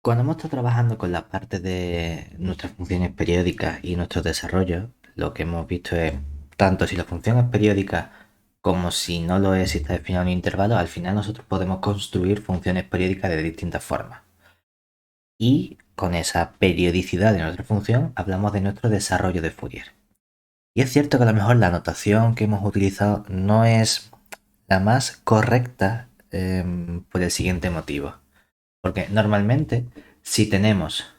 Cuando hemos estado trabajando con la parte de nuestras funciones periódicas y nuestros desarrollos, lo que hemos visto es, tanto si la función es periódica como si no lo es, si está definida en un intervalo, al final nosotros podemos construir funciones periódicas de distintas formas. Y con esa periodicidad de nuestra función hablamos de nuestro desarrollo de Fourier. Y es cierto que a lo mejor la notación que hemos utilizado no es la más correcta por el siguiente motivo. Porque normalmente, si tenemos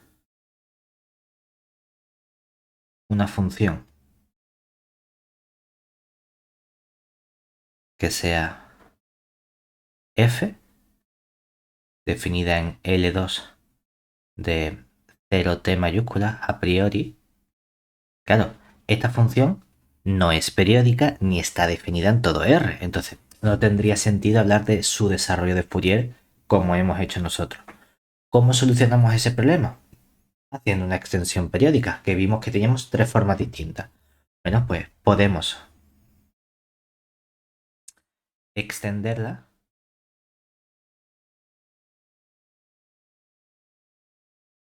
una función que sea f, definida en L2 de 0t mayúscula a priori, claro, esta función no es periódica ni está definida en todo R. Entonces, no tendría sentido hablar de su desarrollo de Fourier como hemos hecho nosotros. ¿Cómo solucionamos ese problema? Haciendo una extensión periódica, que vimos que teníamos tres formas distintas. Bueno, pues podemos extenderla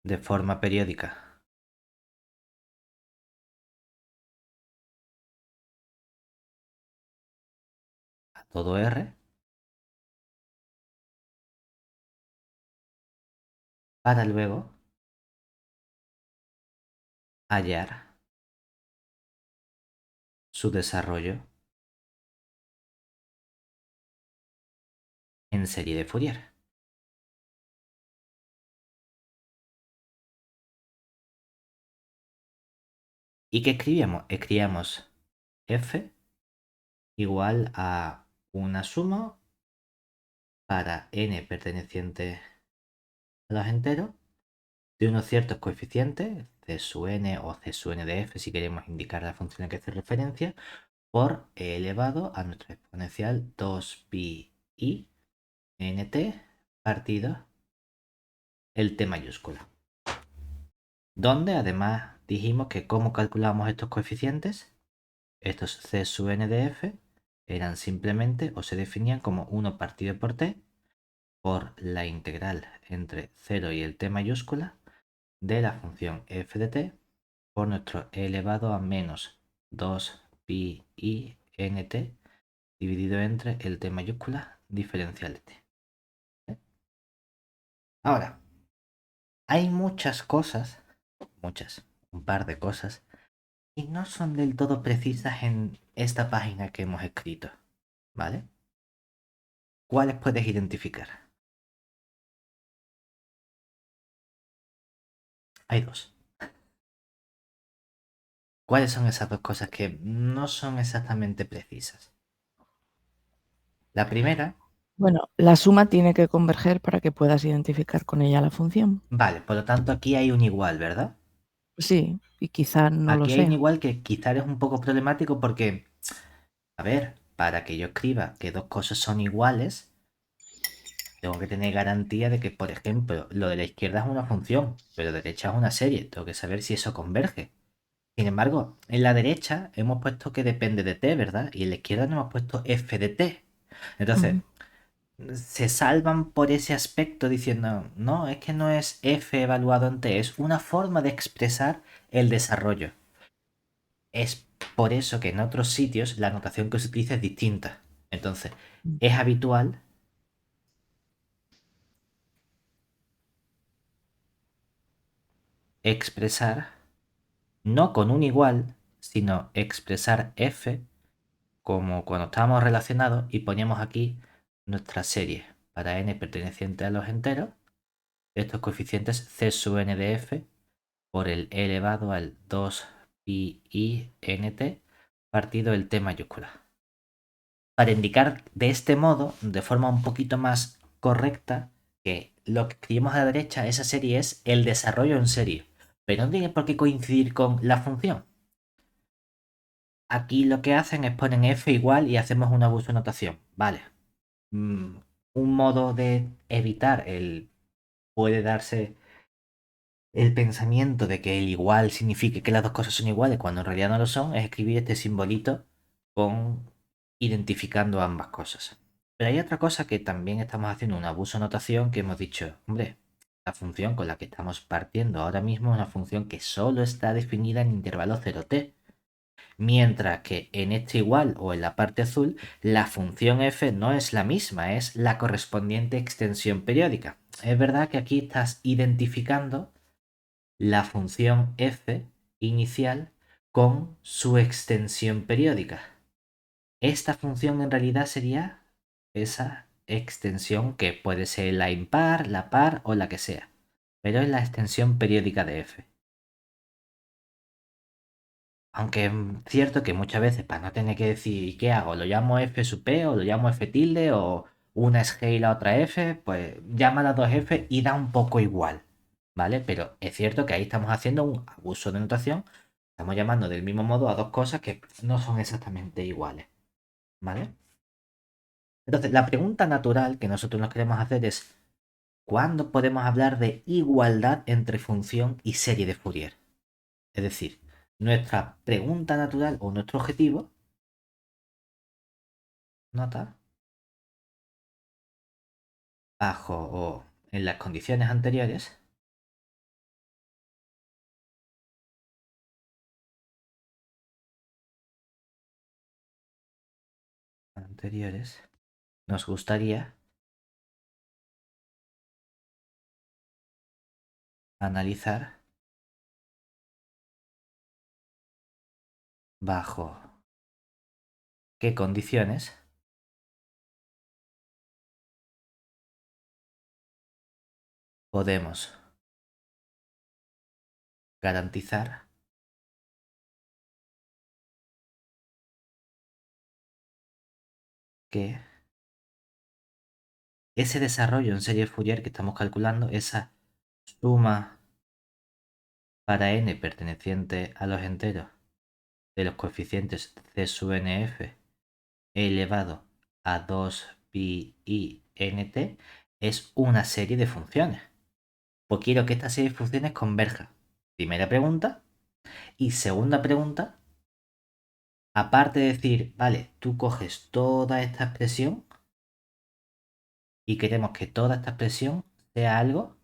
de forma periódica a todo R para luego hallar su desarrollo en serie de Fourier. ¿Y qué escribíamos? Escribíamos f igual a una suma para n perteneciente a los enteros de unos ciertos coeficientes, c sub n o c sub n de f si queremos indicar la función a que hace referencia, por e elevado a nuestra exponencial 2pi i nt partido el t mayúscula. Donde además dijimos que cómo calculamos estos coeficientes, estos c sub n de f eran simplemente o se definían como 1 partido por t por la integral entre 0 y el t mayúscula de la función f de t por nuestro e elevado a menos 2 pi i nt dividido entre el t mayúscula diferencial de t. Ahora, hay muchas cosas, un par de cosas, y no son del todo precisas en esta página que hemos escrito, ¿vale? ¿Cuáles puedes identificar? Hay dos. ¿Cuáles son esas dos cosas que no son exactamente precisas? La primera, Bueno, la suma tiene que converger para que puedas identificar con ella la función. vale, por lo tanto aquí hay un igual, ¿verdad? Sí, y quizá no lo Aquí hay un sea. igual que quizás es un poco problemático porque, a ver, para que yo escriba que dos cosas son iguales, tengo que tener garantía de que, por ejemplo, lo de la izquierda es una función, pero la derecha es una serie. Tengo que saber si eso converge. Sin embargo, en la derecha hemos puesto que depende de t, ¿verdad? Y en la izquierda no hemos puesto f de t. Entonces, Ujú. se salvan por ese aspecto diciendo, no, es que no es f evaluado en t, es una forma de expresar el desarrollo. Es por eso que en otros sitios la notación que se utiliza es distinta. Entonces, es habitual expresar no con un igual, sino expresar f como cuando estábamos relacionados y poníamos aquí nuestra serie para n perteneciente a los enteros, estos coeficientes c sub n de f por el e elevado al 2 pi i nt partido el t mayúscula. Para indicar de este modo, de forma un poquito más correcta, que lo que escribimos a la derecha, esa serie es el desarrollo en serie, pero no tiene por qué coincidir con la función. Aquí lo que hacen es ponen f igual y hacemos un abuso de notación. Vale. Mm, un modo de evitar el puede darse el pensamiento de que el igual signifique que las dos cosas son iguales cuando en realidad no lo son, es escribir este simbolito con identificando ambas cosas. Pero hay otra cosa que también estamos haciendo un abuso de notación que hemos dicho, hombre, La función con la que estamos partiendo ahora mismo es una función que solo está definida en intervalo 0t. Mientras que en este igual o en la parte azul, la función f no es la misma, es la correspondiente extensión periódica. Es verdad que aquí estás identificando la función f inicial con su extensión periódica. Esta función en realidad sería esa extensión que puede ser la impar, la par o la que sea, pero es la extensión periódica de f. Aunque es cierto que muchas veces para no tener que decir ¿y qué hago? ¿Lo llamo f sub p o lo llamo f tilde o una es g y la otra f? Pues llama las dos f y da un poco igual, ¿vale? Pero es cierto que ahí estamos haciendo un abuso de notación. Estamos llamando del mismo modo a dos cosas que no son exactamente iguales, ¿vale? Entonces, la pregunta natural que nosotros nos queremos hacer es ¿cuándo podemos hablar de igualdad entre función y serie de Fourier? Es decir, nuestra pregunta natural o nuestro objetivo, nota, bajo o en las condiciones anteriores, nos gustaría analizar bajo qué condiciones podemos garantizar que ese desarrollo en serie Fourier que estamos calculando, esa suma para n perteneciente a los enteros de los coeficientes c sub nf elevado a 2 pi i nt es una serie de funciones. Pues quiero que esta serie de funciones converja. Primera pregunta. Y segunda pregunta, aparte de decir, vale, tú coges toda esta expresión y queremos que toda esta expresión sea algo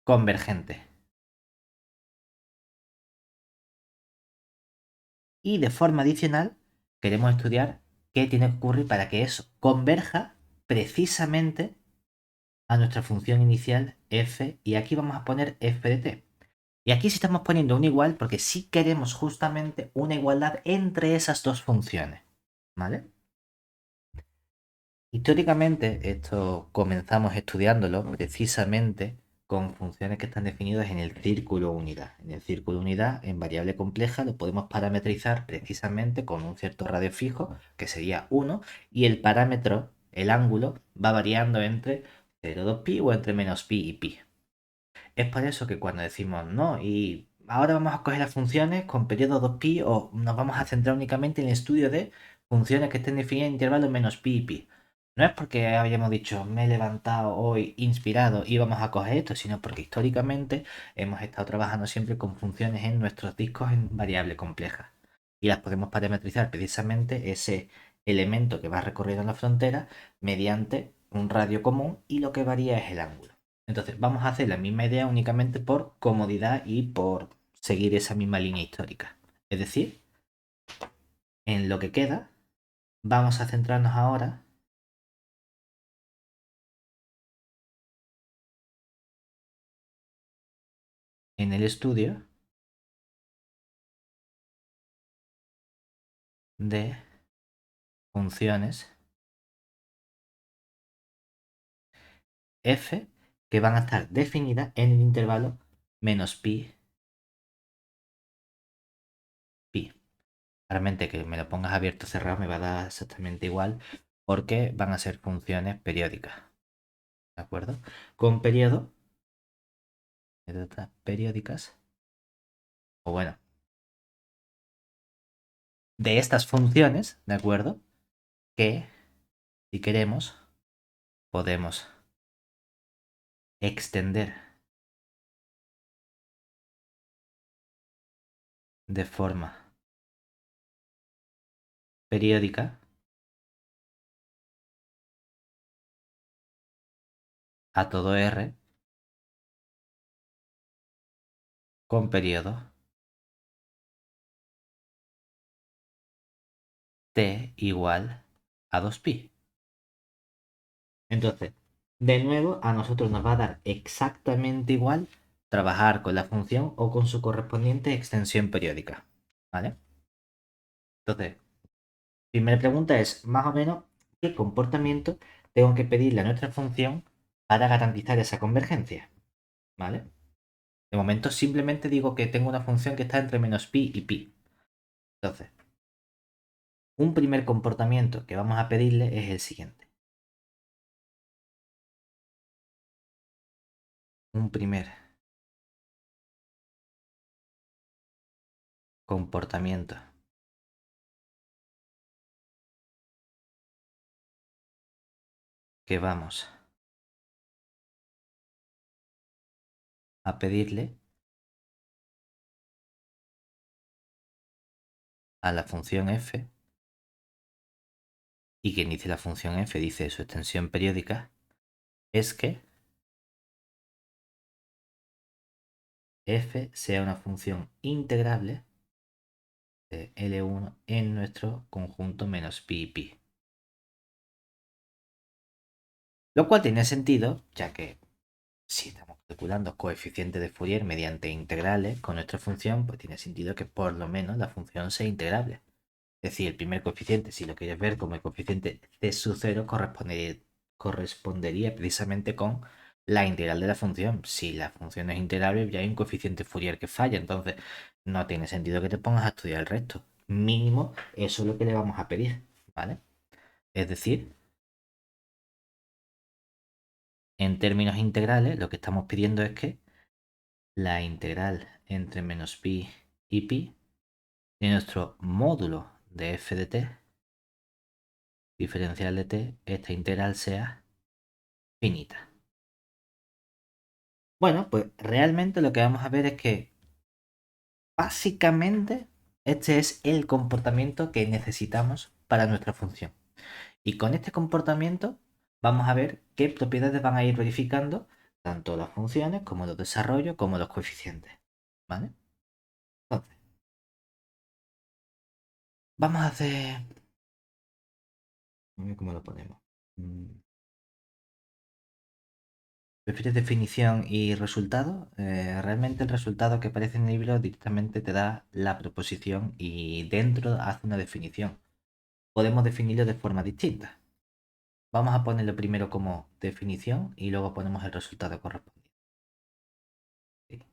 convergente. Y de forma adicional, queremos estudiar qué tiene que ocurrir para que eso converja precisamente a nuestra función inicial f, y aquí vamos a poner f de t. Y aquí sí estamos poniendo un igual porque sí queremos justamente una igualdad entre esas dos funciones, ¿vale? Históricamente, esto comenzamos estudiándolo precisamente con funciones que están definidas en el círculo unidad. En el círculo unidad, en variable compleja, lo podemos parametrizar precisamente con un cierto radio fijo, que sería 1, y el parámetro, el ángulo, va variando entre 0,2pi o entre menos pi y pi. Es por eso que cuando decimos no, y ahora vamos a coger las funciones con periodo 2pi o nos vamos a centrar únicamente en el estudio de funciones que estén definidas en intervalos menos pi y pi. No es porque hayamos dicho me he levantado hoy inspirado y vamos a coger esto, sino porque históricamente hemos estado trabajando siempre con funciones en nuestros discos en variable compleja. Y las podemos parametrizar precisamente ese elemento que va recorriendo la frontera mediante un radio común y lo que varía es el ángulo. Entonces, vamos a hacer la misma idea únicamente por comodidad y por seguir esa misma línea histórica. Es decir, en lo que queda, vamos a centrarnos ahora en el estudio de funciones f que van a estar definidas en el intervalo menos pi, pi. Realmente que me lo pongas abierto o cerrado me va a dar exactamente igual porque van a ser funciones periódicas. ¿De acuerdo? Con periodo, periódicas, o bueno, de estas funciones, ¿de acuerdo? Que, si queremos, podemos extender de forma periódica a todo R con periodo t igual a 2pi. Entonces, de nuevo, a nosotros nos va a dar exactamente igual trabajar con la función o con su correspondiente extensión periódica. ¿Vale? Entonces, primera pregunta es, más o menos, ¿qué comportamiento tengo que pedirle a nuestra función para garantizar esa convergencia? ¿Vale? De momento simplemente digo que tengo una función que está entre menos pi y pi. Entonces, un primer comportamiento que vamos a pedirle es el siguiente. Un primer comportamiento que vamos a pedirle a la función f, y quien dice la función f dice su extensión periódica, es que f sea una función integrable de L1 en nuestro conjunto menos pi y pi. Lo cual tiene sentido, ya que si estamos calculando coeficientes de Fourier mediante integrales con nuestra función, pues tiene sentido que por lo menos la función sea integrable. Es decir, el primer coeficiente, si lo quieres ver como el coeficiente c sub 0, correspondería precisamente con la integral de la función. Si la función es integrable, ya hay un coeficiente Fourier que falla, entonces no tiene sentido que te pongas a estudiar el resto. Mínimo, eso es lo que le vamos a pedir, ¿vale? Es decir, en términos integrales, lo que estamos pidiendo es que la integral entre menos pi y pi de nuestro módulo de f de t, diferencial de t, esta integral sea finita. Bueno, pues realmente lo que vamos a ver es que básicamente este es el comportamiento que necesitamos para nuestra función. Y con este comportamiento vamos a ver qué propiedades van a ir verificando tanto las funciones como los desarrollos como los coeficientes. ¿Vale? Entonces, vamos a hacer... A ver cómo lo ponemos. ¿Prefieres definición y resultado? Realmente el resultado que aparece en el libro directamente te da la proposición y dentro hace una definición. Podemos definirlo de forma distinta. Vamos a ponerlo primero como definición y luego ponemos el resultado correspondiente. ¿Sí?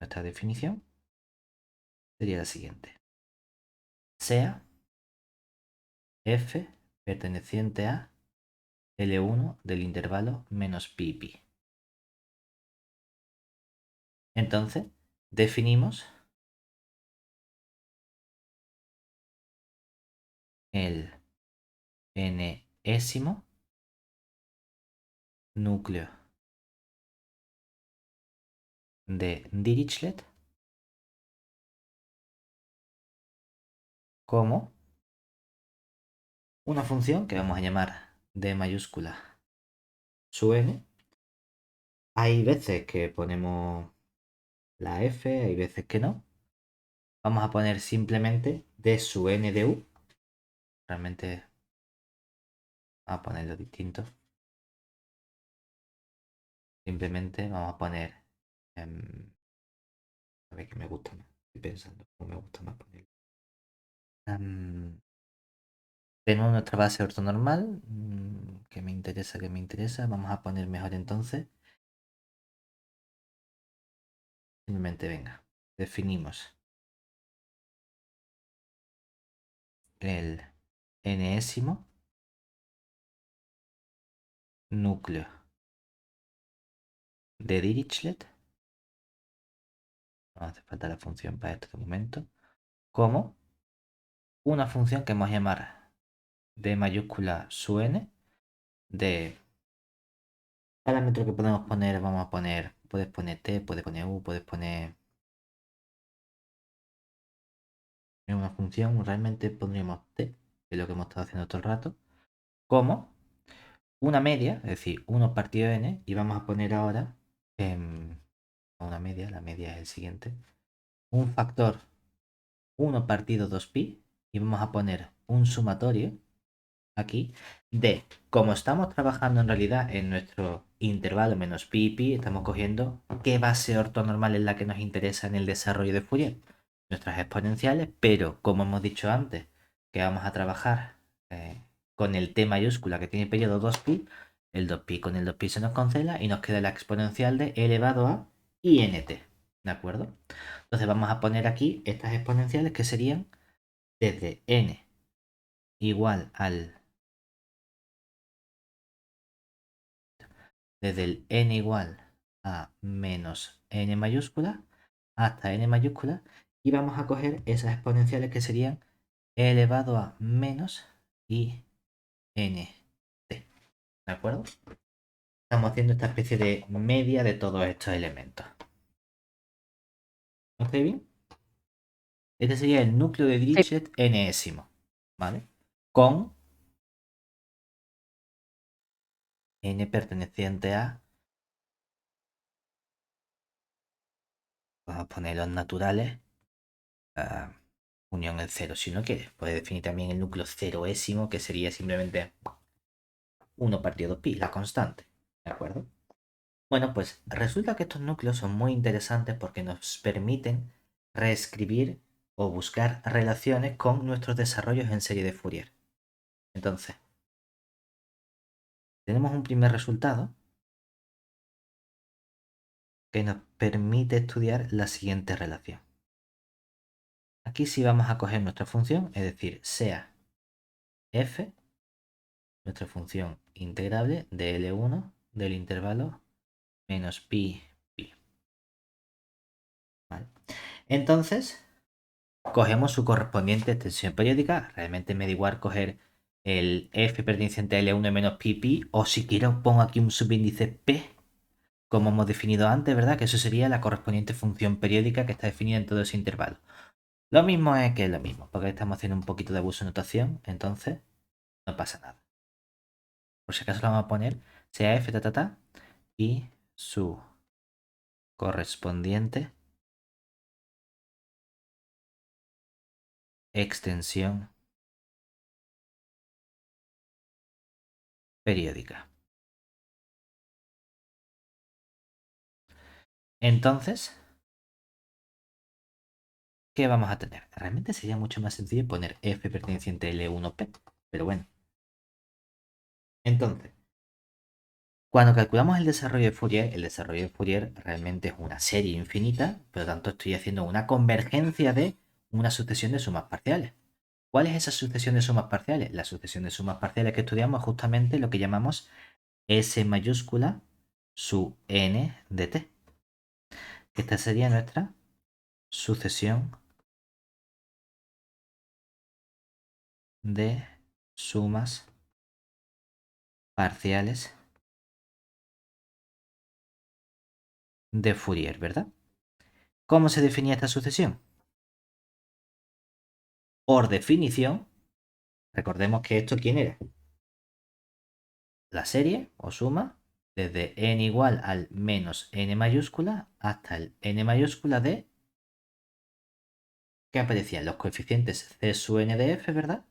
Nuestra definición sería la siguiente. Sea f perteneciente a L1 del intervalo menos pi pi. Entonces, definimos el n-ésimo núcleo de Dirichlet como una función que vamos a llamar d mayúscula su n. Hay veces que ponemos la f, hay veces que no. Vamos a poner simplemente d sub n de u. Realmente vamos a ponerlo distinto. Simplemente vamos a poner... a ver qué me gusta más. Estoy pensando cómo me gusta más ponerlo. Tenemos nuestra base ortonormal. Que me interesa, que me interesa. Vamos a poner mejor entonces. Simplemente venga. Definimos el enésimo núcleo de Dirichlet. No hace falta la función para este momento. Como una función que vamos a llamar d mayúscula su n. De parámetro que podemos poner, vamos a poner, puedes poner t, puedes poner u, puedes poner en una función, realmente pondríamos t, que es lo que hemos estado haciendo todo el rato, como una media, es decir, 1 partido n, y vamos a poner ahora una la media es el siguiente, un factor 1 partido 2pi y vamos a poner un sumatorio aquí de, como estamos trabajando en realidad en nuestro intervalo menos pi y pi, estamos cogiendo qué base ortonormal es la que nos interesa en el desarrollo de Fourier, nuestras exponenciales, pero como hemos dicho antes, que vamos a trabajar con el t mayúscula que tiene periodo 2pi, el 2pi con el 2pi se nos cancela y nos queda la exponencial de e elevado a int, ¿de acuerdo? Entonces vamos a poner aquí estas exponenciales que serían desde n igual al desde el n igual a menos n mayúscula hasta n mayúscula y vamos a coger esas exponenciales que serían e elevado a menos i n t. ¿De acuerdo? Estamos haciendo esta especie de media de todos estos elementos. ¿Ok bien? Este sería el núcleo de Sí. Dirichlet enésimo, ¿vale? Con n perteneciente a, vamos a poner los naturales, unión el cero si no quieres. Puedes definir también el núcleo ceroésimo, que sería simplemente 1 partido 2pi, la constante. ¿De acuerdo? Bueno, pues resulta que estos núcleos son muy interesantes porque nos permiten reescribir o buscar relaciones con nuestros desarrollos en serie de Fourier. Entonces, tenemos un primer resultado que nos permite estudiar la siguiente relación. Aquí sí vamos a coger nuestra función, es decir, sea f, nuestra función integrable de L1 del intervalo menos pi, pi. ¿Vale? Entonces, cogemos su correspondiente extensión periódica. Realmente me da igual coger el f perteneciente a L1 menos pi, pi, o si quiero pongo aquí un subíndice p, como hemos definido antes, ¿verdad? Que eso sería la correspondiente función periódica que está definida en todo ese intervalo. Lo mismo es que es lo mismo, porque estamos haciendo un poquito de abuso de notación, entonces no pasa nada. Por si acaso lo vamos a poner sea f ta, ta, ta, y su correspondiente extensión periódica. Entonces, ¿qué vamos a tener? Realmente sería mucho más sencillo poner f perteneciente a L1P, pero bueno. Entonces, cuando calculamos el desarrollo de Fourier realmente es una serie infinita, por lo tanto estoy haciendo una convergencia de una sucesión de sumas parciales. ¿Cuál es esa sucesión de sumas parciales? La sucesión de sumas parciales que estudiamos es justamente lo que llamamos S mayúscula su n de t. Esta sería nuestra sucesión de sumas parciales de Fourier, ¿verdad? ¿Cómo se definía esta sucesión? Por definición, recordemos que esto, ¿quién era? La serie o suma desde n igual al menos n mayúscula hasta el n mayúscula de que aparecían los coeficientes c sub n de f, ¿verdad?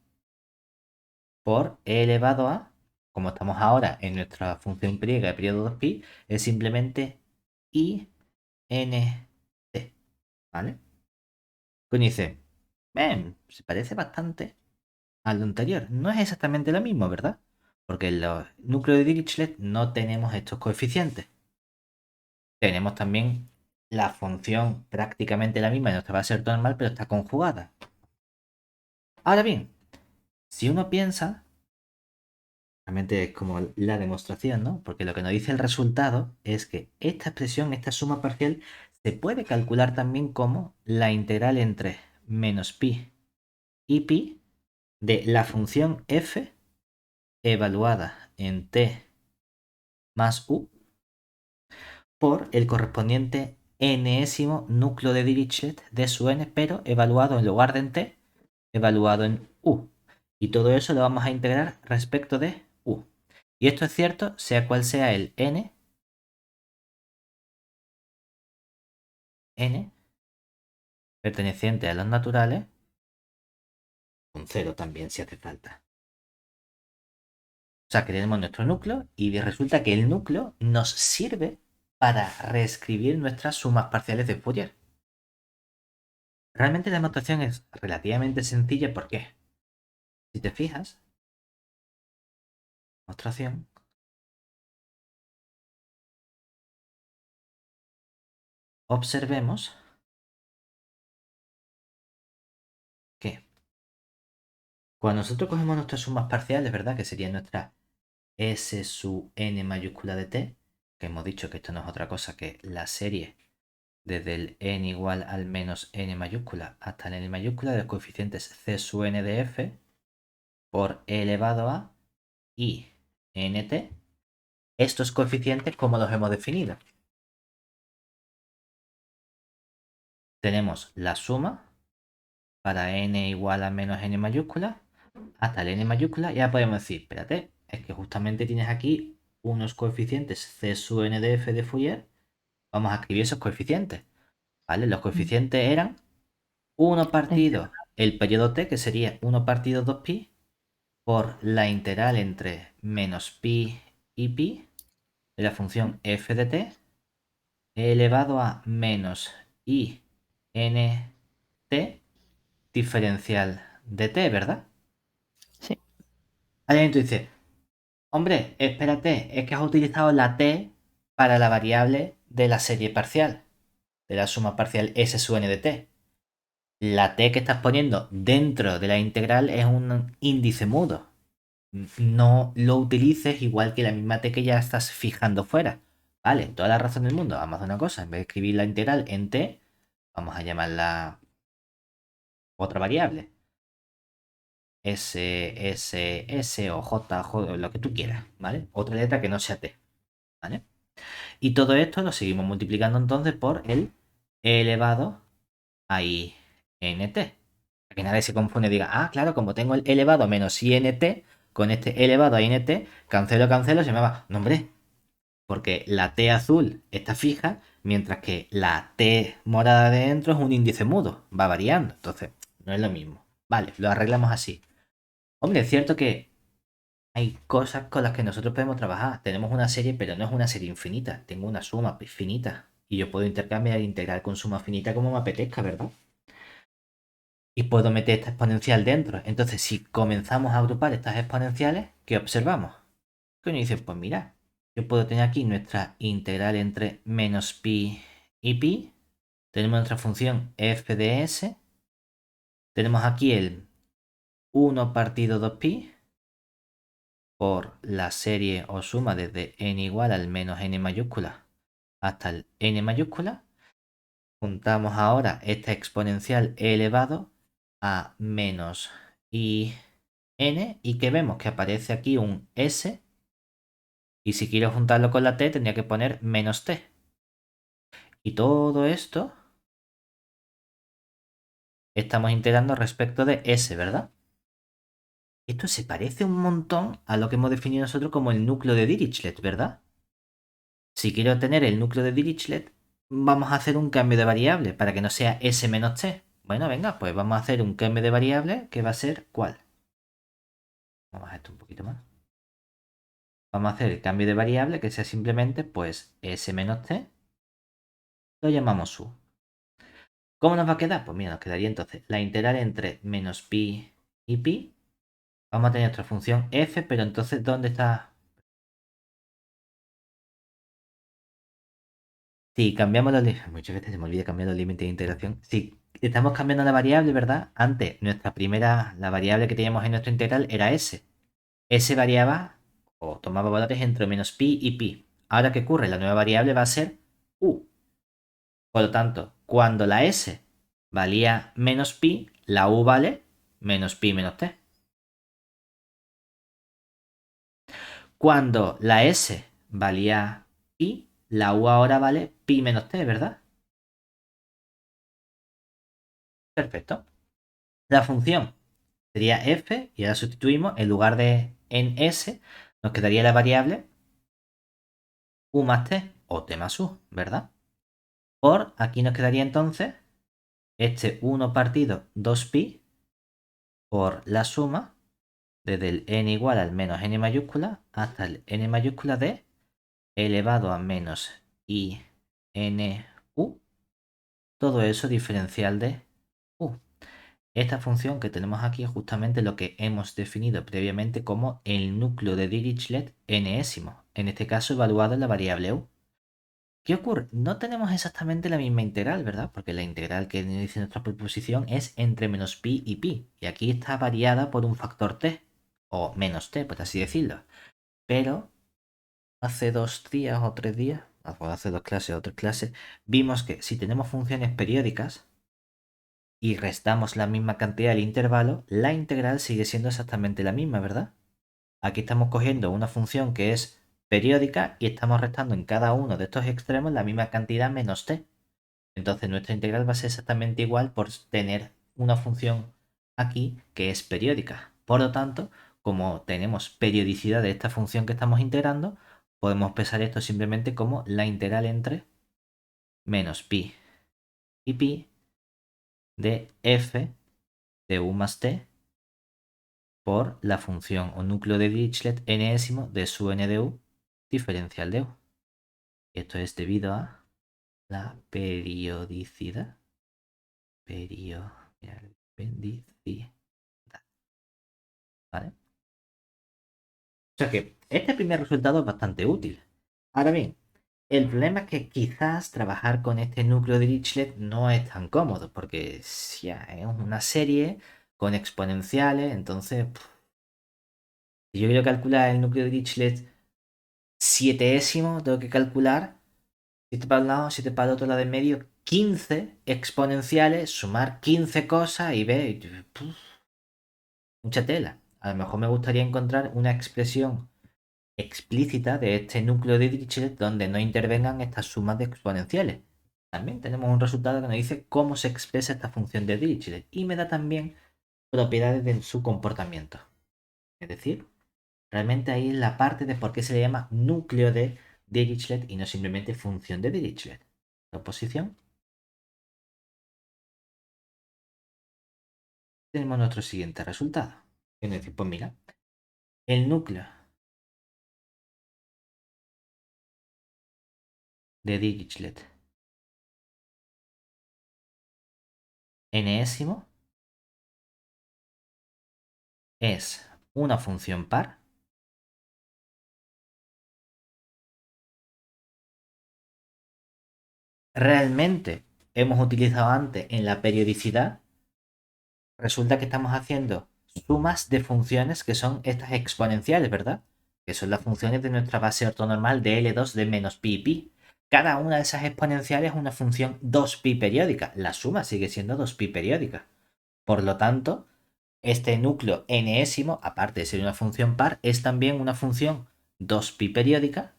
Por e elevado a, como estamos ahora en nuestra función griega de periodo 2pi, es simplemente i n t, ¿vale? Pues dice, ven, se parece bastante a lo anterior. No es exactamente lo mismo, ¿verdad? Porque en los núcleos de Dirichlet no tenemos estos coeficientes. Tenemos también la función prácticamente la misma de nuestra base ortonormal, pero está conjugada. Ahora bien, si uno piensa, realmente es como la demostración, ¿no? Porque lo que nos dice el resultado es que esta expresión, esta suma parcial, se puede calcular también como la integral entre menos pi y pi de la función f evaluada en t más u por el correspondiente enésimo núcleo de Dirichlet de su n, pero evaluado en lugar de en t, evaluado en u. Y todo eso lo vamos a integrar respecto de u. Y esto es cierto, sea cual sea el n n perteneciente a los naturales, un 0 también si hace falta. O sea, que tenemos nuestro núcleo y resulta que el núcleo nos sirve para reescribir nuestras sumas parciales de Fourier. Realmente la demostración es relativamente sencilla. ¿Por qué? Si te fijas, demostración, observemos que cuando nosotros cogemos nuestras sumas parciales, ¿verdad? Que sería nuestra S sub n mayúscula de t, que hemos dicho que esto no es otra cosa que la serie desde el n igual al menos n mayúscula hasta el n mayúscula de los coeficientes c sub n de f por e elevado a i nt. Estos coeficientes, ¿cómo los hemos definido? Tenemos la suma para n igual a menos n mayúscula hasta el n mayúscula. Ya podemos decir, espérate, es que justamente tienes aquí unos coeficientes c sub n de f de Fourier. Vamos a escribir esos coeficientes, ¿vale? Los coeficientes eran 1 partido el periodo t, que sería 1 partido 2pi, por la integral entre menos pi y pi de la función f de t elevado a menos i n t diferencial de t, ¿verdad? Sí. Alguien tú dices, hombre, espérate, es que has utilizado la t para la variable de la serie parcial, de la suma parcial s sub n de t. La t que estás poniendo dentro de la integral es un índice mudo. No lo utilices igual que la misma t que ya estás fijando fuera. Vale, toda la razón del mundo. Vamos a hacer una cosa. En vez de escribir la integral en t, vamos a llamarla otra variable. S o J, lo que tú quieras, ¿vale? Otra letra que no sea t, ¿vale? Y todo esto lo seguimos multiplicando entonces por el e elevado a int. Para que nadie se confunde y diga, ah, claro, como tengo el elevado a menos int, con este elevado a int, cancelo, se me va. No, hombre, porque la t azul está fija, mientras que la t morada de dentro es un índice mudo, va variando. Entonces, no es lo mismo. Vale, lo arreglamos así. Hombre, es cierto que hay cosas con las que nosotros podemos trabajar. Tenemos una serie, pero no es una serie infinita. Tengo una suma finita. Y yo puedo intercambiar e integrar con suma finita como me apetezca, ¿verdad? Y puedo meter esta exponencial dentro. Entonces, si comenzamos a agrupar estas exponenciales, ¿qué observamos? Que uno dice, pues mira, yo puedo tener aquí nuestra integral entre menos pi y pi. Tenemos nuestra función f de s. Tenemos aquí el 1 partido 2pi por la serie o suma desde n igual al menos n mayúscula hasta el n mayúscula. Juntamos ahora esta exponencial elevado a menos i n y que vemos que aparece aquí un s, y si quiero juntarlo con la t tendría que poner menos t. Y todo esto estamos integrando respecto de s, ¿verdad? Esto se parece un montón a lo que hemos definido nosotros como el núcleo de Dirichlet, ¿verdad? Si quiero tener el núcleo de Dirichlet, vamos a hacer un cambio de variable para que no sea s menos t. Bueno, venga, pues vamos a hacer un cambio de variable que va a ser ¿cuál? Vamos a esto un poquito más. Vamos a hacer el cambio de variable que sea simplemente pues s menos t. Lo llamamos u. ¿Cómo nos va a quedar? Pues mira, nos quedaría entonces la integral entre menos pi y pi. Vamos a tener nuestra función f, pero entonces ¿dónde está? Si cambiamos los límites, muchas veces se me olvida cambiar los límites de integración. Si estamos cambiando la variable, ¿verdad? Antes, la variable que teníamos en nuestra integral era s. S variaba o tomaba valores entre menos pi y pi. Ahora, ¿qué ocurre? La nueva variable va a ser u. Por lo tanto, cuando la s valía menos pi, la u vale menos pi menos t. Cuando la s valía pi, la u ahora vale pi menos t, ¿verdad? Perfecto. La función sería f y ahora sustituimos en lugar de en s, nos quedaría la variable u más t o t más u, ¿verdad? Por aquí nos quedaría entonces este 1 partido 2pi por la suma desde el n igual al menos n mayúscula hasta el n mayúscula de elevado a menos i n u, todo eso diferencial de u. Esta función que tenemos aquí es justamente lo que hemos definido previamente como el núcleo de Dirichlet enésimo, en este caso evaluado en la variable u. ¿Qué ocurre? No tenemos exactamente la misma integral, ¿verdad? Porque la integral que dice nuestra proposición es entre menos pi y pi, y aquí está variada por un factor t, o menos t, por así decirlo. Pero hace 2 días o 3 días, hace 2 clases o 3 clases, vimos que si tenemos funciones periódicas y restamos la misma cantidad del intervalo, la integral sigue siendo exactamente la misma, ¿verdad? Aquí estamos cogiendo una función que es periódica y estamos restando en cada uno de estos extremos la misma cantidad menos t. Entonces nuestra integral va a ser exactamente igual por tener una función aquí que es periódica. Por lo tanto, como tenemos periodicidad de esta función que estamos integrando, podemos expresar esto simplemente como la integral entre menos pi y pi de f de u más t por la función o núcleo de Dirichlet enésimo de su n de u diferencial de u. Esto es debido a la periodicidad. Periodicidad. ¿Vale? O sea que este primer resultado es bastante útil. Ahora bien, el problema es que quizás trabajar con este núcleo de Dirichlet no es tan cómodo, porque ya es una serie con exponenciales, entonces si yo quiero calcular el núcleo de Dirichlet sietésimo, tengo que calcular 7 para un lado, 7 para el otro lado del medio, 15 exponenciales, sumar 15 cosas y ver, mucha tela. A lo mejor me gustaría encontrar una expresión explícita de este núcleo de Dirichlet donde no intervengan estas sumas de exponenciales. También tenemos un resultado que nos dice cómo se expresa esta función de Dirichlet y me da también propiedades de su comportamiento. Es decir, realmente ahí es la parte de por qué se le llama núcleo de Dirichlet y no simplemente función de Dirichlet. Proposición. Tenemos nuestro siguiente resultado. Es decir, pues mira, el núcleo de Dirichlet enésimo es una función par realmente hemos utilizado antes en la periodicidad. Resulta que estamos haciendo sumas de funciones que son estas exponenciales, ¿verdad? Que son las funciones de nuestra base ortonormal de L2 de menos pi y pi. Cada una de esas exponenciales es una función 2pi periódica. La suma sigue siendo 2pi periódica. Por lo tanto, este núcleo enésimo, aparte de ser una función par, es también una función 2pi periódica.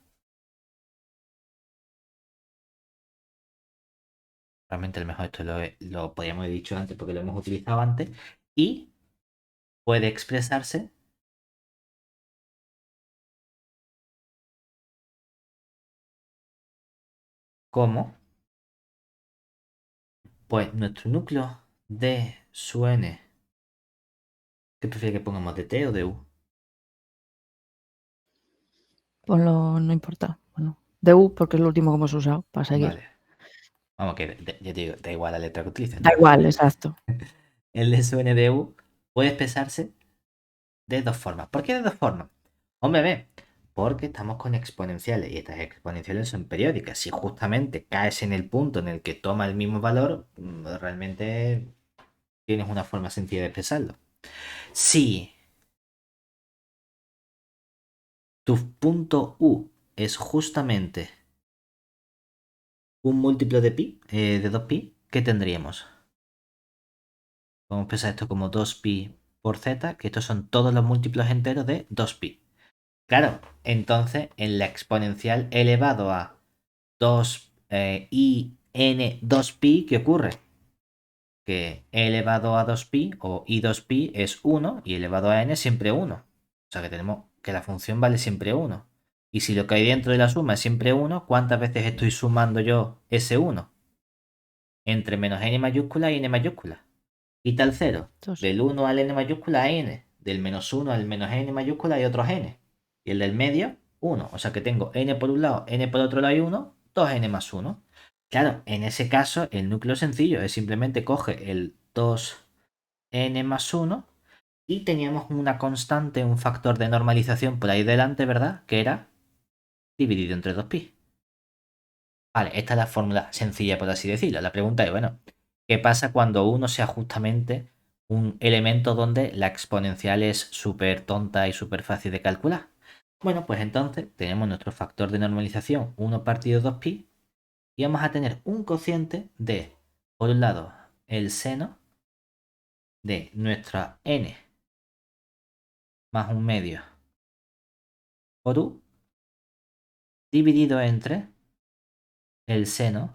Realmente a lo mejor esto lo podríamos haber dicho antes porque lo hemos utilizado antes. Y puede expresarse como, pues, nuestro núcleo de su n. ¿Qué prefiere que pongamos, de t o de u? Ponlo, no importa. Bueno, de U porque es lo último que hemos usado para seguir. Vale. Vamos, que ya te digo, da igual la letra que utilices, Da ¿no? igual, exacto. El de su n de u puede expresarse de dos formas. ¿Por qué de dos formas? Hombre, ve, porque estamos con exponenciales y estas exponenciales son periódicas. Si justamente caes en el punto en el que toma el mismo valor, realmente tienes una forma sencilla de expresarlo. Si tu punto u es justamente un múltiplo de pi, de 2pi, ¿qué tendríamos? Vamos a expresar esto como 2pi por z, que estos son todos los múltiplos enteros de 2pi. Claro, entonces en la exponencial elevado a 2 i n 2pi, ¿qué ocurre? Que e elevado a 2pi o i 2pi es 1 y elevado a n siempre 1. O sea que tenemos que la función vale siempre 1. Y si lo que hay dentro de la suma es siempre 1, ¿cuántas veces estoy sumando yo ese 1? entre menos n mayúscula y n mayúscula. Quita el 0. Dos. Del 1 al n mayúscula hay n. Del menos 1 al menos n mayúscula hay otros n. Y el del medio, 1. O sea que tengo n por un lado, n por otro lado y 1, 2n más 1. Claro, en ese caso el núcleo sencillo es simplemente coge el 2n más 1 y teníamos una constante, un factor de normalización por ahí delante, ¿verdad? Que era dividido entre 2pi. Vale, esta es la fórmula sencilla, por así decirlo. La pregunta es, bueno, ¿qué pasa cuando uno sea justamente un elemento donde la exponencial es súper tonta y súper fácil de calcular? Bueno, pues entonces tenemos nuestro factor de normalización 1 partido 2pi y vamos a tener un cociente de, por un lado, el seno de nuestra n más un medio por u dividido entre el seno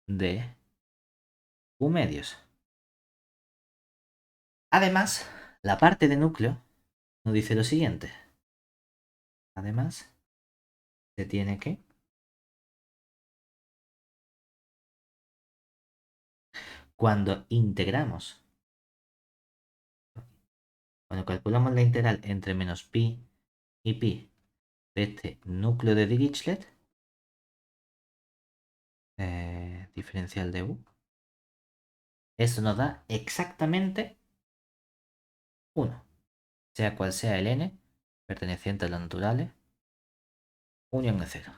de u medios. Además, la parte de núcleo nos dice lo siguiente. Además, se tiene que cuando integramos, cuando calculamos la integral entre menos pi y pi de este núcleo de Dirichlet, diferencial de u, eso nos da exactamente 1, sea cual sea el n perteneciente a los naturales, unión de 0.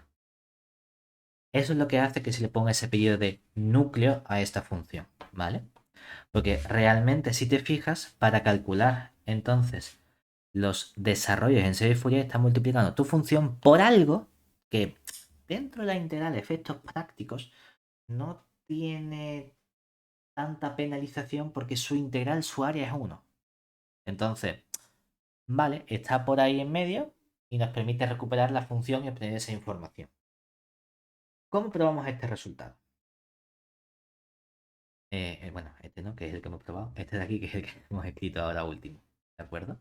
Eso es lo que hace que se le ponga ese apellido de núcleo a esta función, ¿vale? Porque realmente, si te fijas, para calcular entonces los desarrollos en serie de Fourier, estás multiplicando tu función por algo que dentro de la integral de efectos prácticos no tiene tanta penalización porque su integral, su área es 1. Entonces, vale, está por ahí en medio y nos permite recuperar la función y obtener esa información. ¿Cómo probamos este resultado? Bueno, este no, que es el que hemos probado. Este de aquí, que es el que hemos escrito ahora último. ¿De acuerdo?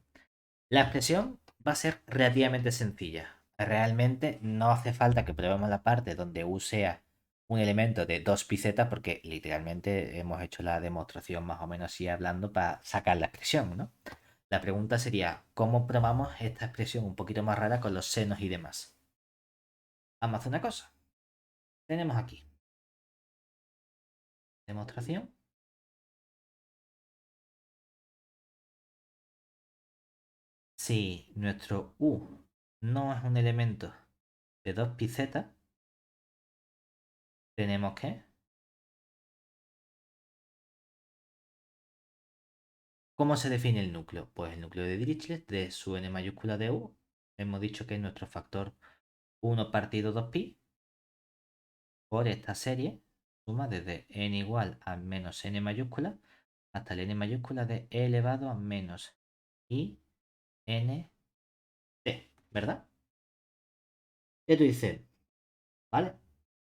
La expresión va a ser relativamente sencilla. Realmente no hace falta que probemos la parte donde u sea un elemento de 2πz porque literalmente hemos hecho la demostración más o menos así hablando para sacar la expresión, ¿no? La pregunta sería, ¿cómo probamos esta expresión un poquito más rara con los senos y demás? Vamos a hacer una cosa. Tenemos aquí demostración. Si nuestro u no es un elemento de 2πz, tenemos que... ¿Cómo se define el núcleo? Pues el núcleo de Dirichlet de su n mayúscula de u, hemos dicho que es nuestro factor 1 partido 2pi por esta serie, suma desde n igual a menos n mayúscula hasta el n mayúscula de e elevado a menos i n t, ¿verdad? Y tú dices, ¿vale?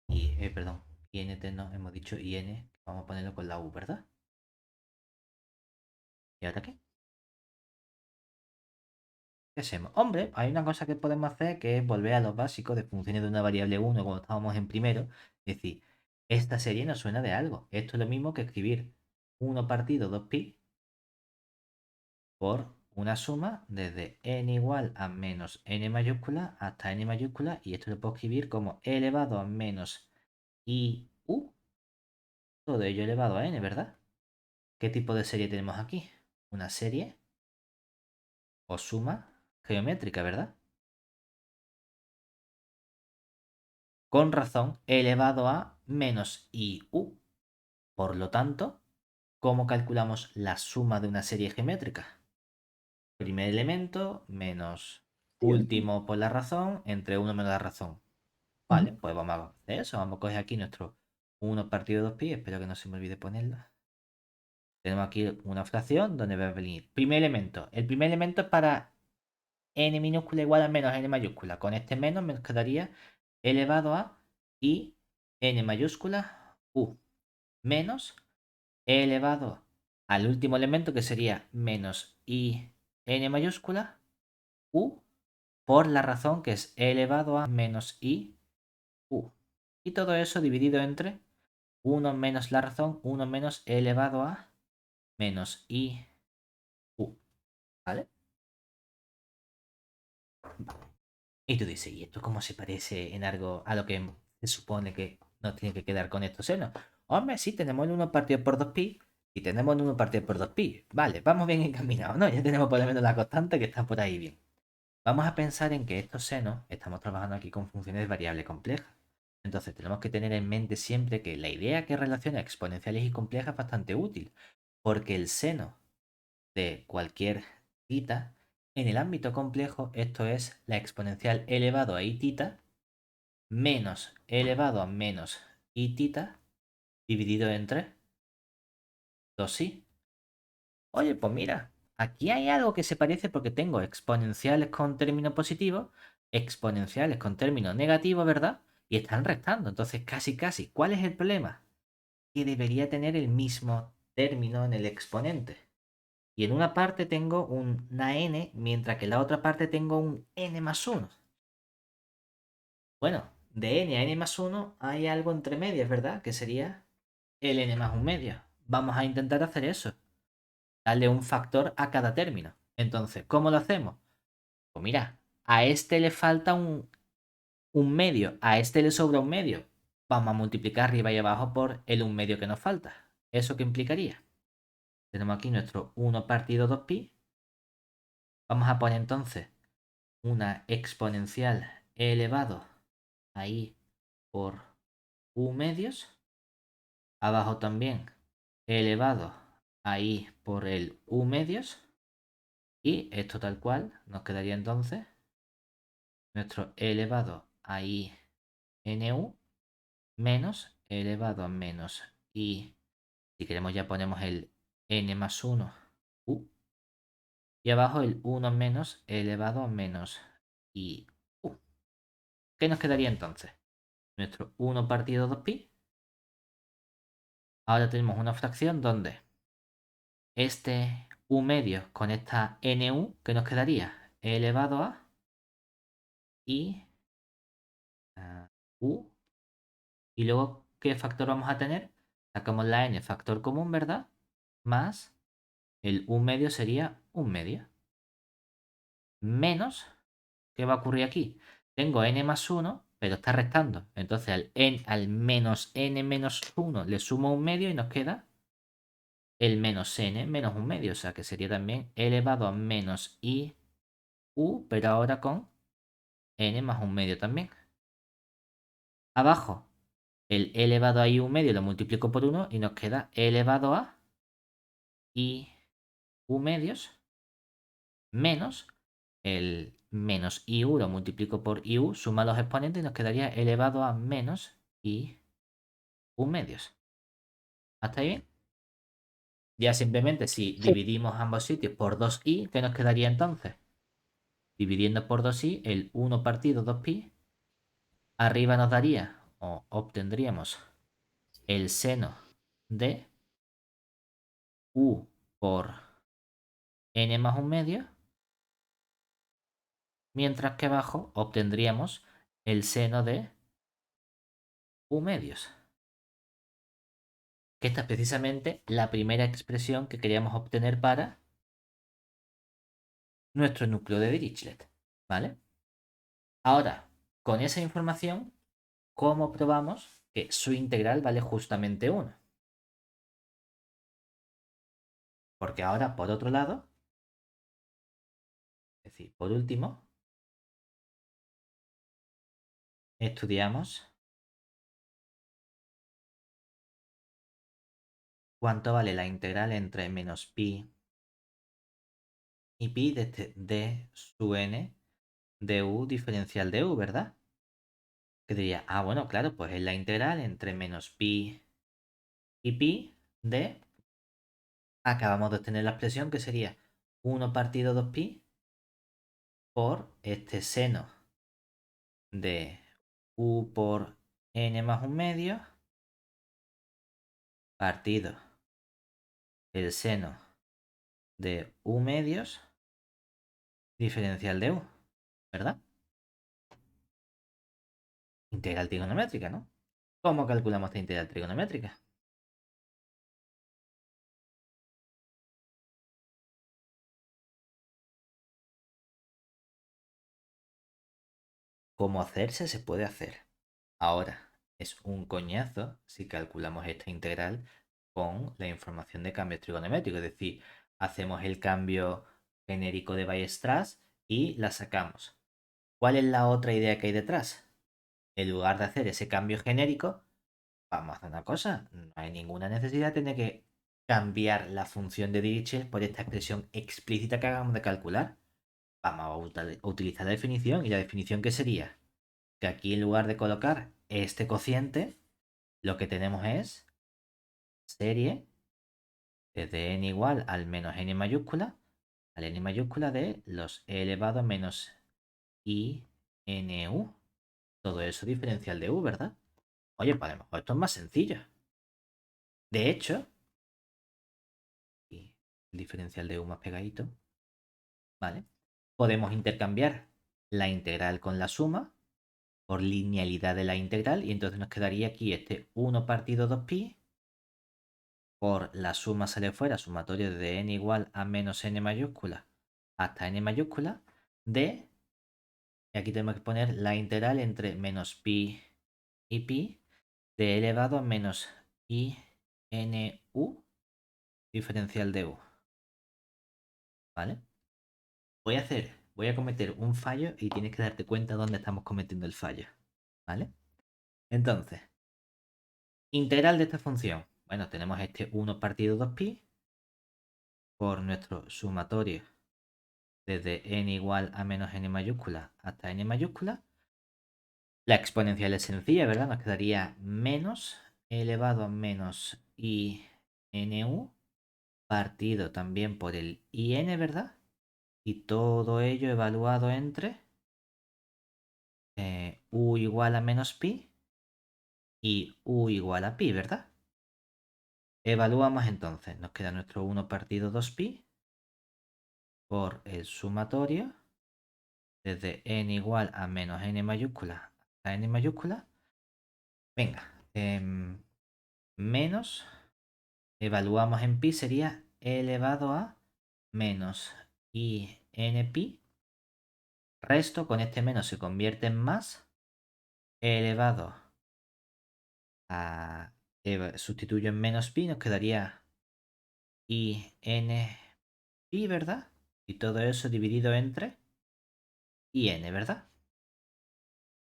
Y, perdón, int no, hemos dicho in, vamos a ponerlo con la u, ¿verdad? ¿Y ahora qué? ¿Qué hacemos? Hombre, hay una cosa que podemos hacer que es volver a los básicos de funciones de una variable 1 cuando estábamos en primero. Es decir, esta serie nos suena de algo. Esto es lo mismo que escribir 1 partido 2pi por una suma desde n igual a menos n mayúscula hasta n mayúscula. Y esto lo puedo escribir como e elevado a menos iu. Todo ello elevado a n, ¿verdad? ¿Qué tipo de serie tenemos aquí? Una serie o suma geométrica, ¿verdad? Con razón elevado a menos iu. Por lo tanto, ¿cómo calculamos la suma de una serie geométrica? Primer elemento menos último por la razón entre 1 menos la razón. Vale, pues vamos a hacer eso. Vamos a coger aquí nuestro 1 partido 2pi. Espero que no se me olvide ponerlo. Tenemos aquí una fracción donde va a venir primer elemento. El primer elemento es para n minúscula igual a menos n mayúscula. Con este menos me quedaría elevado a i n mayúscula u menos e elevado al último elemento que sería menos i n mayúscula u por la razón que es e elevado a menos i u. Y todo eso dividido entre 1 menos la razón, 1 menos e elevado a menos i u, ¿vale? Y tú dices, ¿y esto cómo se parece en algo a lo que se supone que nos tiene que quedar con estos senos? Hombre, sí, tenemos el 1 partido por 2pi y tenemos el 1 partido por 2pi. Vale, vamos bien encaminados, ¿no? Ya tenemos por lo menos la constante que está por ahí bien. Vamos a pensar en que estos senos, estamos trabajando aquí con funciones de variable compleja. Entonces tenemos que tener en mente siempre que la idea que relaciona exponenciales y complejas es bastante útil, porque el seno de cualquier tita, en el ámbito complejo, esto es la exponencial elevado a i tita menos elevado a menos i tita dividido entre 2i. Oye, pues mira, aquí hay algo que se parece porque tengo exponenciales con término positivo, exponenciales con término negativo, ¿verdad? Y están restando, entonces casi casi. ¿Cuál es el problema? Que debería tener el mismo término en el exponente. Y en una parte tengo una n, mientras que en la otra parte tengo un n más 1. Bueno, de n a n más 1 hay algo entre medias, ¿verdad? Que sería el n más 1 medio. Vamos a intentar hacer eso. Darle un factor a cada término. Entonces, ¿cómo lo hacemos? Pues mira, a este le falta un medio, a este le sobra un medio. Vamos a multiplicar arriba y abajo por el un medio que nos falta. ¿Eso qué implicaría? Tenemos aquí nuestro 1 partido 2pi. Vamos a poner entonces una exponencial elevado ahí por u medios. Abajo también elevado ahí por el u medios. Y esto tal cual nos quedaría entonces nuestro elevado a i nu menos elevado a menos i. Si queremos ya ponemos el n más 1 u. Y abajo el 1 menos elevado a menos i u. ¿Qué nos quedaría entonces? Nuestro 1 partido 2pi. Ahora tenemos una fracción donde este u medio con esta nu que nos quedaría elevado a i u. Y luego, ¿qué factor vamos a tener? Sacamos la n factor común, ¿verdad? Más el un medio sería un medio. Menos, ¿qué va a ocurrir aquí? Tengo n más 1, pero está restando. Entonces al menos n menos 1 le sumo un medio y nos queda el menos n menos un medio. O sea que sería también elevado a menos i u, pero ahora con n más un medio también. Abajo, el elevado a i un medio lo multiplico por 1 y nos queda elevado a i u medios menos el menos iu lo multiplico por iu, suma los exponentes y nos quedaría elevado a menos i u medios. ¿Hasta ahí bien? Ya simplemente si Sí. dividimos ambos sitios por 2i, ¿qué nos quedaría entonces? Dividiendo por 2i, el 1 partido 2pi, arriba nos daría o obtendríamos el seno de u por n más un medio, mientras que abajo obtendríamos el seno de u medios, que esta es precisamente la primera expresión que queríamos obtener para nuestro núcleo de Dirichlet, ¿vale? Ahora, con esa información, ¿cómo probamos que su integral vale justamente 1? Porque ahora, por otro lado, es decir, por último, estudiamos cuánto vale la integral entre menos pi y pi de su n de u diferencial de u, ¿verdad? Que diría, bueno, claro, pues es la integral entre menos pi y pi de... Acabamos de obtener la expresión que sería 1 partido 2pi por este seno de u por n más un medio partido el seno de u medios diferencial de u, ¿verdad? Integral trigonométrica, ¿no? ¿Cómo calculamos esta integral trigonométrica? ¿Cómo hacerse? Se puede hacer. Ahora, es un coñazo si calculamos esta integral con la información de cambio trigonométrico. Es decir, hacemos el cambio genérico de Weierstrass y la sacamos. ¿Cuál es la otra idea que hay detrás? En lugar de hacer ese cambio genérico, vamos a hacer una cosa. No hay ninguna necesidad de tener que cambiar la función de Dirichlet por esta expresión explícita que acabamos de calcular. Vamos a utilizar la definición. ¿Y la definición qué sería? Que aquí en lugar de colocar este cociente, lo que tenemos es serie desde n igual al menos n mayúscula al n mayúscula de los e elevado a menos i n u. Todo eso diferencial de u, ¿verdad? Oye, pues a lo mejor esto es más sencillo. De hecho, y el diferencial de u más pegadito, ¿vale? Podemos intercambiar la integral con la suma por linealidad de la integral y entonces nos quedaría aquí este 1 partido 2pi por la suma sale fuera, sumatorio de n igual a menos n mayúscula hasta n mayúscula de, y aquí tenemos que poner la integral entre menos pi y pi de elevado a menos i n u diferencial de u. ¿Vale? Voy a cometer un fallo y tienes que darte cuenta dónde estamos cometiendo el fallo. ¿Vale? Entonces, integral de esta función. Bueno, tenemos este 1 partido 2pi por nuestro sumatorio desde n igual a menos n mayúscula hasta n mayúscula. La exponencial es sencilla, ¿verdad? Nos quedaría menos elevado a menos i n u partido también por el in, ¿verdad? Y todo ello evaluado entre u igual a menos pi y u igual a pi, ¿verdad? Evaluamos entonces, nos queda nuestro 1 partido 2pi por el sumatorio desde n igual a menos n mayúscula a n mayúscula. Venga, menos, evaluamos en pi, sería e elevado a menos i n pi. Resto, con este menos se convierte en más, e elevado a, sustituyo en menos pi, nos quedaría i n pi, ¿verdad? Y todo eso dividido entre i n, ¿verdad?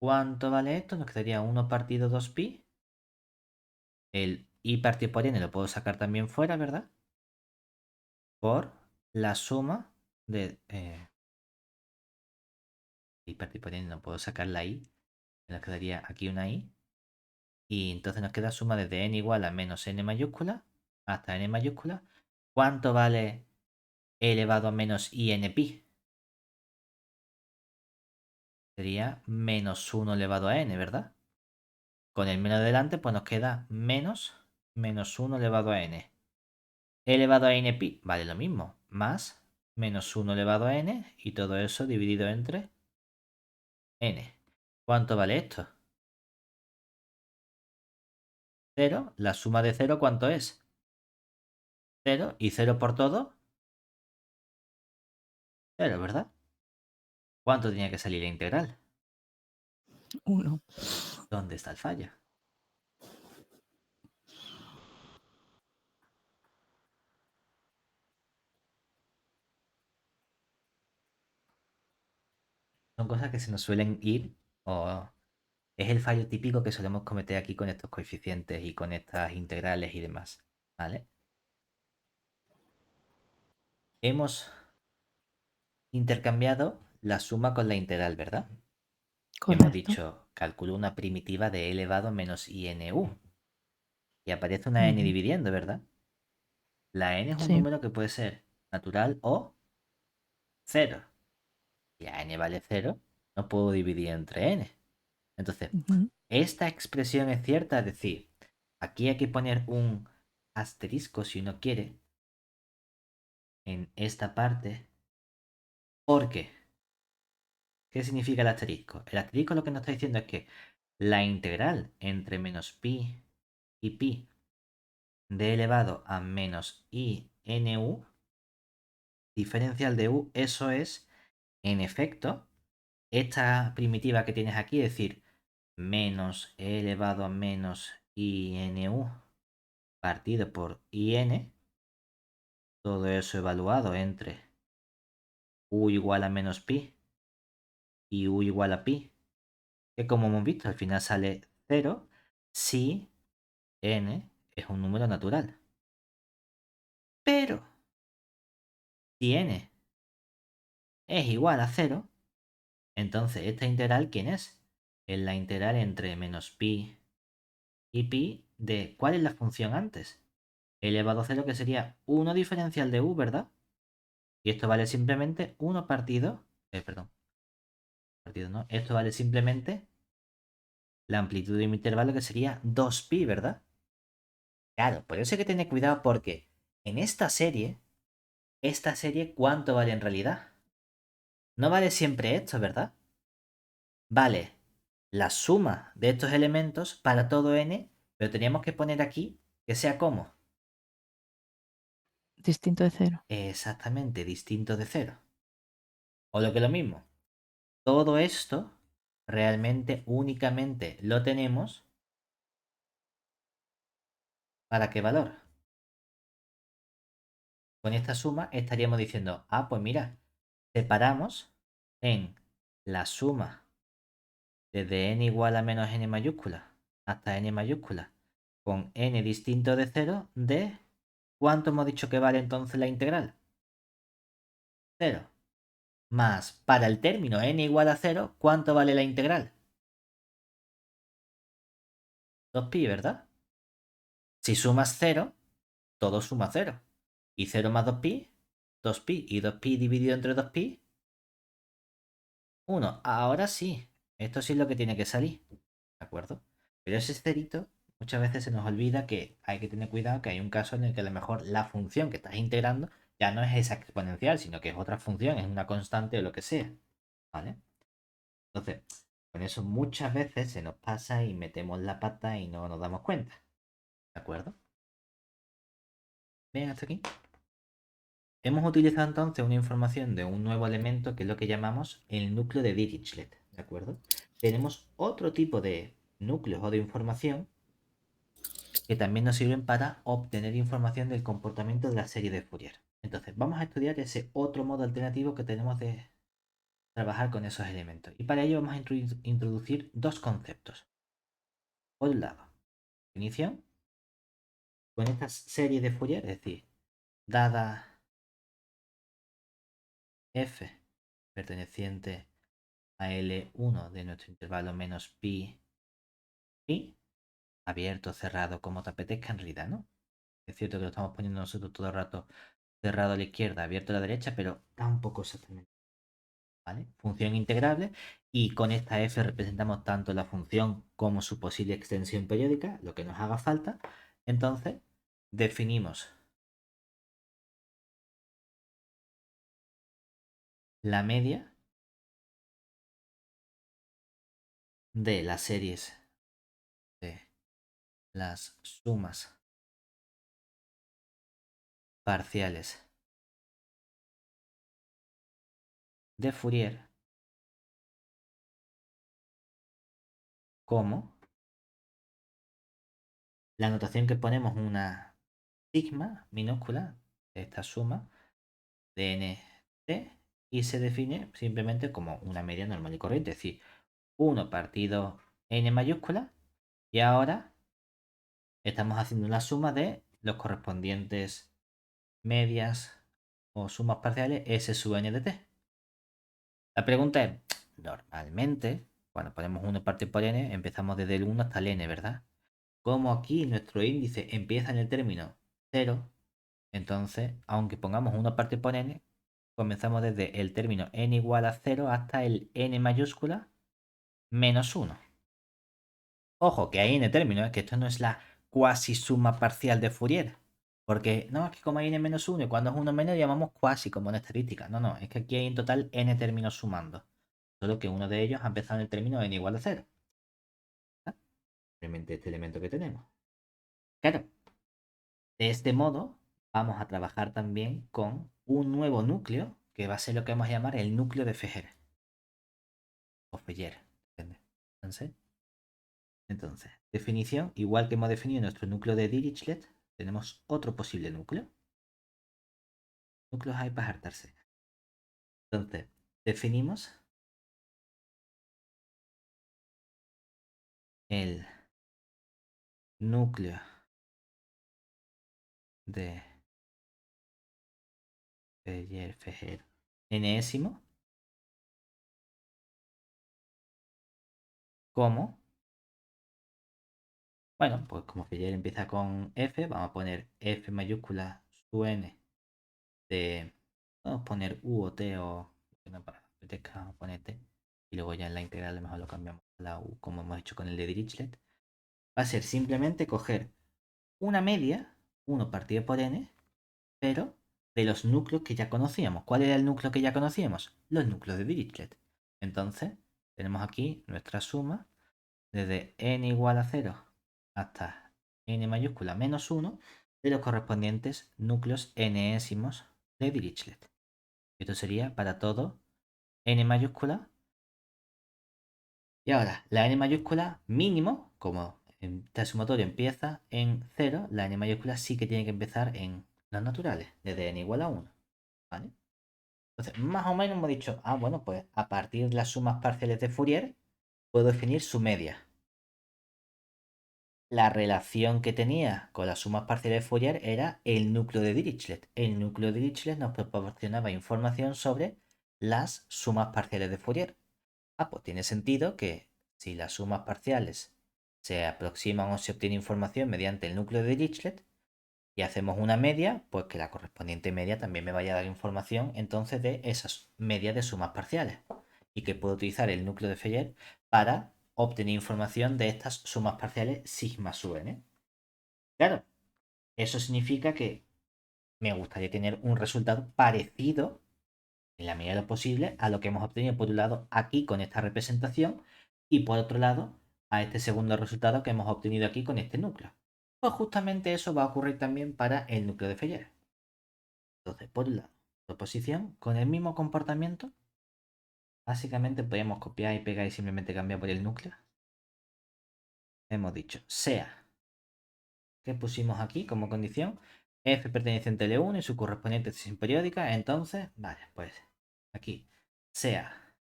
¿Cuánto vale esto? Nos quedaría 1 partido 2pi. El i partido por n lo puedo sacar también fuera, ¿verdad? Por la suma de i partido por n, no puedo sacar la i. Nos quedaría aquí una i. Y entonces nos queda suma desde n igual a menos n mayúscula hasta n mayúscula. ¿Cuánto vale e elevado a menos i n pi? Sería menos 1 elevado a n, ¿verdad? Con el menos delante, pues nos queda menos 1 elevado a n. Elevado a n pi vale lo mismo, más menos 1 elevado a n y todo eso dividido entre n. ¿Cuánto vale esto? 0. La suma de 0, ¿cuánto es? 0. Y 0 por todo, 0, ¿verdad? ¿Cuánto tenía que salir la integral? 1. ¿Dónde está el fallo? Son cosas que se nos suelen ir o es el fallo típico que solemos cometer aquí con estos coeficientes y con estas integrales y demás. ¿Vale? Hemos intercambiado la suma con la integral, ¿verdad? Hemos Correcto. dicho, calculo una primitiva de e elevado a menos INU. Y aparece una n Ujú. dividiendo, ¿verdad? La n es un Sí. número que puede ser natural o cero. Y a n vale cero, no puedo dividir entre n. Entonces, Ujú. esta expresión es cierta, es decir, aquí hay que poner un asterisco si uno quiere en esta parte. ¿Por qué? ¿Qué significa el asterisco? El asterisco lo que nos está diciendo es que la integral entre menos pi y pi d elevado a menos i n u, diferencial de u, eso es, en efecto, esta primitiva que tienes aquí, es decir, menos e elevado a menos i n u partido por in, todo eso evaluado entre u igual a menos pi y u igual a pi, que como hemos visto al final sale 0 si n es un número natural. Pero si n es igual a 0, entonces esta integral, ¿quién es? Es la integral entre menos pi y pi de... ¿Cuál es la función antes? Elevado a 0, que sería 1 diferencial de u, ¿verdad? Y esto vale simplemente 1 partido... perdón. Partido no. Esto vale simplemente la amplitud de mi intervalo, que sería 2pi, ¿verdad? Claro, por eso hay que tener cuidado porque en esta serie, ¿cuánto vale en realidad? No vale siempre esto, ¿verdad? Vale la suma de estos elementos para todo n, pero teníamos que poner aquí que sea como. Distinto de 0. Exactamente, distinto de 0. O lo que es lo mismo. Todo esto realmente únicamente lo tenemos ¿para qué valor? Con esta suma estaríamos diciendo, ah, pues mira, separamos en la suma desde n igual a menos n mayúscula hasta n mayúscula con n distinto de 0 de... ¿Cuánto hemos dicho que vale entonces la integral? 0. Más, para el término n igual a 0, ¿cuánto vale la integral? 2pi, ¿verdad? Si sumas 0, todo suma 0. Y 0 más 2pi, 2pi. Y 2pi dividido entre 2pi, 1. Ahora sí, esto sí es lo que tiene que salir. ¿De acuerdo? Pero ese cerito muchas veces se nos olvida que hay que tener cuidado, que hay un caso en el que a lo mejor la función que estás integrando ya no es esa exponencial, sino que es otra función, es una constante o lo que sea. ¿Vale? Entonces, con eso muchas veces se nos pasa y metemos la pata y no nos damos cuenta. ¿De acuerdo? Bien, hasta aquí. Hemos utilizado entonces una información de un nuevo elemento que es lo que llamamos el núcleo de Dirichlet. ¿De acuerdo? Tenemos otro tipo de núcleos o de información que también nos sirven para obtener información del comportamiento de la serie de Fourier. Entonces, vamos a estudiar ese otro modo alternativo que tenemos de trabajar con esos elementos. Y para ello vamos a introducir dos conceptos. Por un lado, definición. Con esta serie de Fourier, es decir, dada f perteneciente a L1 de nuestro intervalo menos pi, pi, abierto, cerrado, como te apetezca en realidad, ¿no? Es cierto que lo estamos poniendo nosotros todo el rato cerrado a la izquierda, abierto a la derecha, pero tampoco exactamente. ¿Vale? Función integrable, y con esta f representamos tanto la función como su posible extensión periódica, lo que nos haga falta. Entonces, definimos la media de las series de las sumas parciales de Fourier como la notación que ponemos una sigma minúscula de esta suma de nt, y se define simplemente como una media normal y corriente, es decir, 1 partido n mayúscula, y ahora estamos haciendo una suma de los correspondientes medias o sumas parciales s sub n de t. La pregunta es, normalmente, cuando ponemos 1 partido por n, empezamos desde el 1 hasta el n, ¿verdad? Como aquí nuestro índice empieza en el término 0, entonces, aunque pongamos 1 partido por n, comenzamos desde el término n igual a 0 hasta el n mayúscula menos 1. Ojo, que hay n términos, que esto no es la cuasi suma parcial de Fourier. Porque no, es que como hay n menos 1 y cuando es 1 menos llamamos cuasi como en estadística. No, no, es que aquí hay en total n términos sumando. Solo que uno de ellos ha empezado en el término n igual a 0. simplemente este elemento que tenemos. Claro, de este modo vamos a trabajar también con un nuevo núcleo que va a ser lo que vamos a llamar el núcleo de Fejer o Feller. Entonces, definición, igual que hemos definido nuestro núcleo de Dirichlet, tenemos otro posible núcleo. Núcleos hay para hartarse. Entonces, definimos el núcleo de Fejer enésimo como, bueno, pues como Feller empieza con F, vamos a poner F mayúscula su n de, vamos a poner U o T o no para apetezca poner T y luego ya en la integral a lo mejor lo cambiamos a la U como hemos hecho con el de Dirichlet. Va a ser simplemente coger una media, 1 partido por n, pero de los núcleos que ya conocíamos. ¿Cuál era el núcleo que ya conocíamos? Los núcleos de Dirichlet. Entonces, tenemos aquí nuestra suma desde n igual a 0 hasta n mayúscula menos 1 de los correspondientes núcleos enésimos de Dirichlet. Esto sería para todo n mayúscula. Y ahora, la n mayúscula mínimo, como este sumatorio empieza en 0, la n mayúscula sí que tiene que empezar en los naturales, desde n igual a 1. ¿Vale? Entonces, más o menos hemos dicho, bueno, pues a partir de las sumas parciales de Fourier, puedo definir su media. La relación que tenía con las sumas parciales de Fourier era el núcleo de Dirichlet. El núcleo de Dirichlet nos proporcionaba información sobre las sumas parciales de Fourier. Pues tiene sentido que si las sumas parciales se aproximan o se obtiene información mediante el núcleo de Dirichlet y hacemos una media, pues que la correspondiente media también me vaya a dar información entonces de esas medias de sumas parciales y que puedo utilizar el núcleo de Feller para obtener información de estas sumas parciales sigma sub n. Claro, eso significa que me gustaría tener un resultado parecido en la medida de lo posible a lo que hemos obtenido por un lado aquí con esta representación y por otro lado a este segundo resultado que hemos obtenido aquí con este núcleo. Pues justamente eso va a ocurrir también para el núcleo de Feller. Entonces, por un lado, proposición con el mismo comportamiento. Básicamente podemos copiar y pegar y simplemente cambiar por el núcleo. Hemos dicho sea que pusimos aquí como condición f perteneciente a L1 y su correspondiente extensión periódica. Entonces, vale, pues aquí sea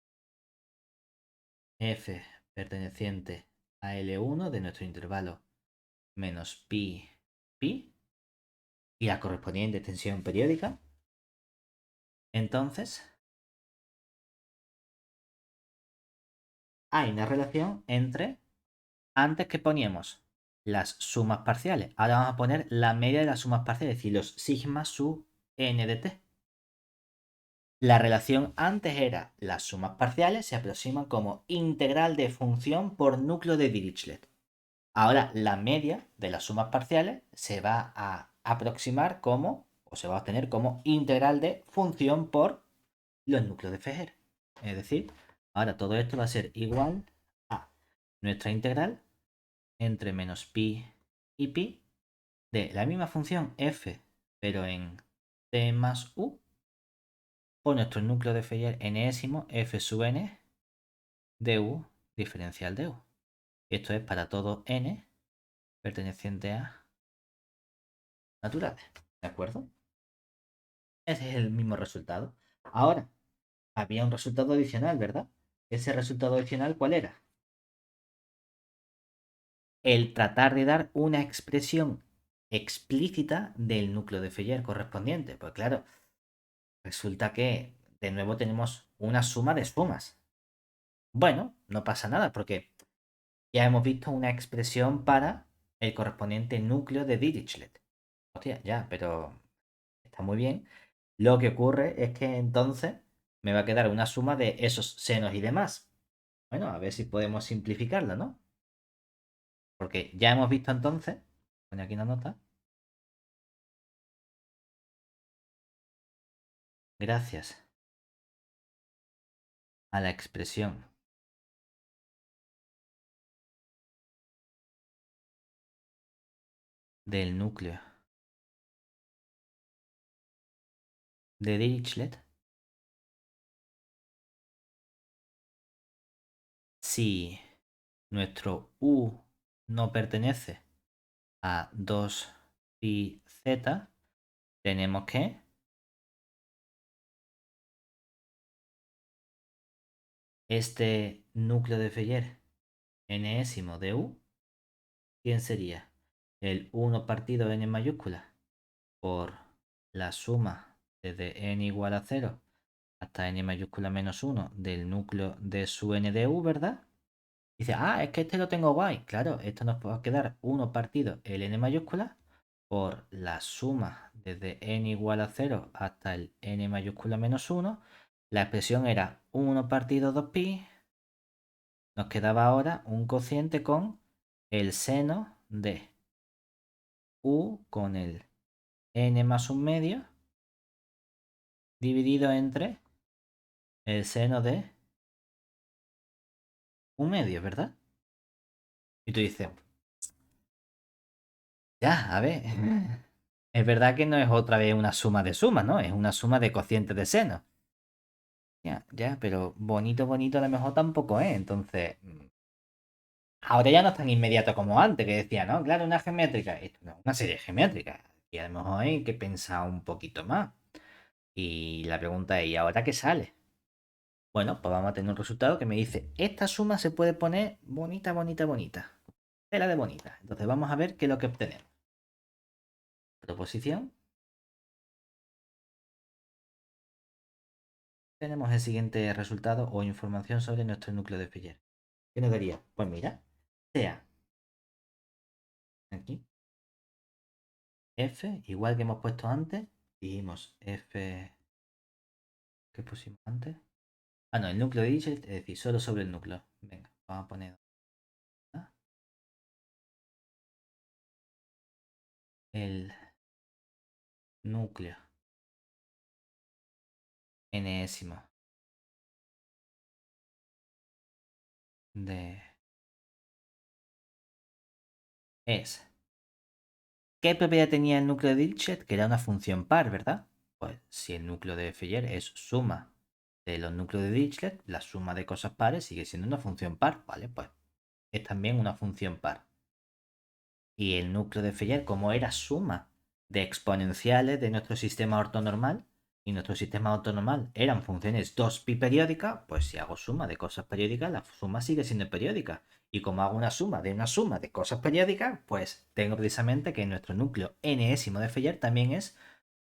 f perteneciente a L1 de nuestro intervalo menos pi y la correspondiente extensión periódica. Entonces, hay una relación entre, antes que poníamos las sumas parciales, ahora vamos a poner la media de las sumas parciales, es decir, los sigma sub n de t. La relación antes era las sumas parciales se aproximan como integral de función por núcleo de Dirichlet. Ahora la media de las sumas parciales se va a aproximar como, o se va a obtener como integral de función por los núcleos de Fejer. Es decir, ahora todo esto va a ser igual a nuestra integral entre menos pi y pi de la misma función f, pero en t más u, por nuestro núcleo de Fejer enésimo f sub n du diferencial de u. Esto es para todo n perteneciente a naturales. ¿De acuerdo? Ese es el mismo resultado. Ahora, había un resultado adicional, ¿verdad? Ese resultado adicional, ¿cuál era? El tratar de dar una expresión explícita del núcleo de Feller correspondiente. Pues claro, resulta que de nuevo tenemos una suma de sumas. Bueno, no pasa nada porque ya hemos visto una expresión para el correspondiente núcleo de Dirichlet. Hostia, ya, pero está muy bien. Lo que ocurre es que entonces me va a quedar una suma de esos senos y demás. Bueno, a ver si podemos simplificarla, ¿no? Porque ya hemos visto entonces, pone aquí una nota, gracias a la expresión del núcleo de Dirichlet si nuestro U no pertenece a 2pi z, tenemos que este núcleo de Feller enésimo de U, ¿quién sería? El 1 partido n mayúscula por la suma desde n igual a 0 hasta n mayúscula menos 1 del núcleo de su n de U, ¿verdad? Dice, es que este lo tengo guay. Claro, esto nos va a quedar 1 partido el n mayúscula por la suma desde n igual a 0 hasta el n mayúscula menos 1. La expresión era 1 partido 2pi. Nos quedaba ahora un cociente con el seno de u con el n más un medio dividido entre el seno de un medio, ¿verdad? Y tú dices, ya, a ver. Es verdad que no es otra vez una suma de sumas, ¿no? Es una suma de cocientes de seno. Ya, ya, pero bonito, bonito a lo mejor tampoco es. Entonces, ahora ya no es tan inmediato como antes, que decía, no, claro, una geométrica. Esto no es una serie geométrica. Y a lo mejor hay que pensar un poquito más. Y la pregunta es, ¿y ahora qué sale? Bueno, pues vamos a tener un resultado que me dice, esta suma se puede poner bonita, bonita, bonita. Tela de bonita. Entonces vamos a ver qué es lo que obtenemos. Proposición. Tenemos el siguiente resultado o información sobre nuestro núcleo de Feller. ¿Qué nos daría? Pues mira, sea aquí f, igual que hemos puesto antes, dijimos f, ¿qué pusimos antes? No, el núcleo de Dirichlet, es decir, solo sobre el núcleo. Venga, vamos a poner el núcleo enésimo de es. ¿Qué propiedad tenía el núcleo de Dirichlet? Que era una función par, ¿verdad? Pues si el núcleo de Feller es suma de los núcleos de Dirichlet, la suma de cosas pares sigue siendo una función par, ¿vale? Pues es también una función par. Y el núcleo de Feller, como era suma de exponenciales de nuestro sistema ortonormal, y nuestro sistema ortonormal eran funciones 2pi periódicas, pues si hago suma de cosas periódicas, la suma sigue siendo periódica. Y como hago una suma de cosas periódicas, pues tengo precisamente que nuestro núcleo enésimo de Feller también es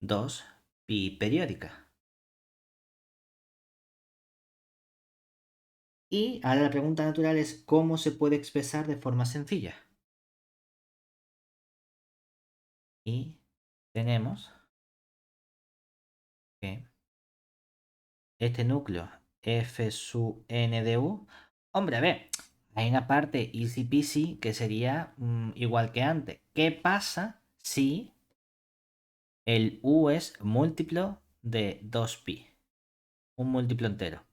2pi periódica. Y ahora la pregunta natural es cómo se puede expresar de forma sencilla. Y tenemos que este núcleo f sub n de u. Hombre, a ver, hay una parte easy peasy que sería igual que antes. ¿Qué pasa si el u es múltiplo de 2pi? Un múltiplo entero.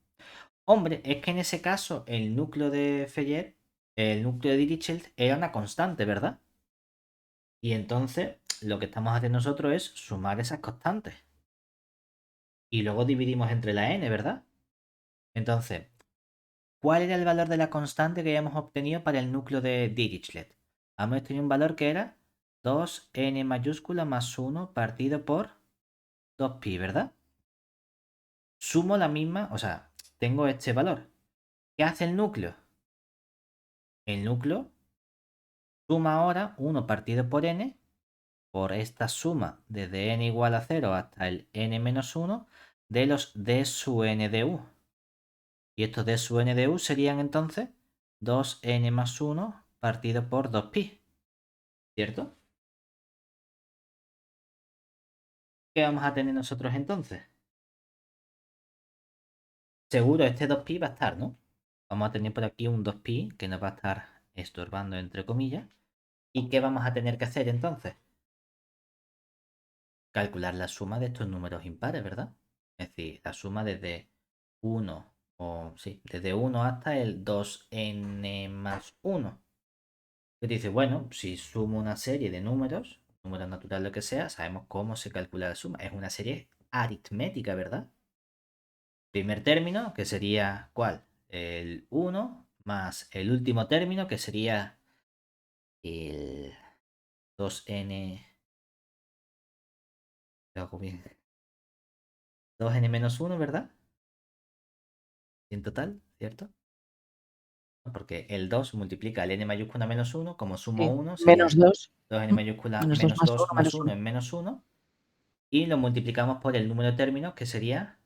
Hombre, es que en ese caso el núcleo de Feller, el núcleo de Dirichlet, era una constante, ¿verdad? Y entonces lo que estamos haciendo nosotros es sumar esas constantes. Y luego dividimos entre la n, ¿verdad? Entonces, ¿cuál era el valor de la constante que habíamos obtenido para el núcleo de Dirichlet? Hemos tenido un valor que era 2n mayúscula más 1 partido por 2pi, ¿verdad? Sumo la misma, o sea, tengo este valor. ¿Qué hace el núcleo? El núcleo suma ahora 1 partido por n por esta suma desde n igual a 0 hasta el n menos 1 de los d sub n de u. Y estos d sub n de u serían entonces 2n más 1 partido por 2pi. ¿Cierto? ¿Qué vamos a tener nosotros entonces? Seguro este 2pi va a estar, ¿no? Vamos a tener por aquí un 2pi que nos va a estar estorbando entre comillas. ¿Y qué vamos a tener que hacer entonces? Calcular la suma de estos números impares, ¿verdad? Es decir, la suma desde 1 o sí, desde 1 hasta el 2n más 1. Que te dice, bueno, si sumo una serie de números, número natural lo que sea, sabemos cómo se calcula la suma. Es una serie aritmética, ¿verdad? Primer término, que sería ¿cuál? El 1 más el último término, que sería el 2n. Lo hago bien. 2n menos 1, ¿verdad? En total, ¿cierto? Porque el 2 multiplica el n mayúscula menos 1, como sumo Sí, 1 menos sería 2. 2n mayúscula Menos 2 menos más 1 2 más menos 1 1. en menos 1, y lo multiplicamos por el número de términos, que sería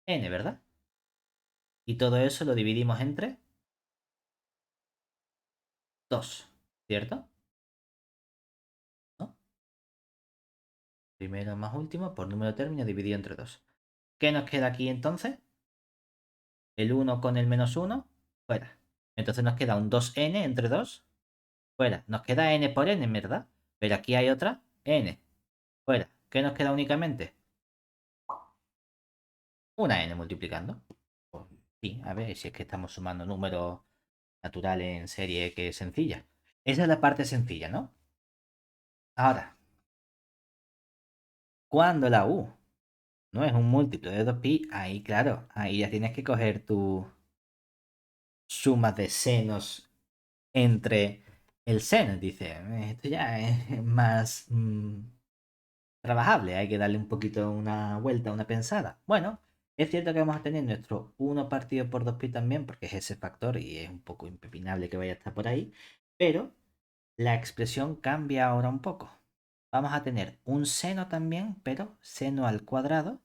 n, ¿verdad? Y todo eso lo dividimos entre 2, ¿cierto? ¿No? Primero más último por número de términos dividido entre 2. ¿Qué nos queda aquí entonces? El 1 con el menos 1, fuera. Entonces nos queda un 2n entre 2, fuera. Nos queda n por n, ¿verdad? Pero aquí hay otra n, fuera. ¿Qué nos queda únicamente? Una n multiplicando. Pues sí, a ver si es que estamos sumando números naturales en serie que es sencilla. Esa es la parte sencilla, ¿no? Ahora, cuando la u no es un múltiplo de 2pi, ahí claro, ahí ya tienes que coger tu suma de senos entre el seno. Dice, esto ya es más trabajable, hay que darle un poquito una vuelta, una pensada. Bueno, es cierto que vamos a tener nuestro 1 partido por 2pi también, porque es ese factor y es un poco impepinable que vaya a estar por ahí, pero la expresión cambia ahora un poco. Vamos a tener un seno también, pero seno al cuadrado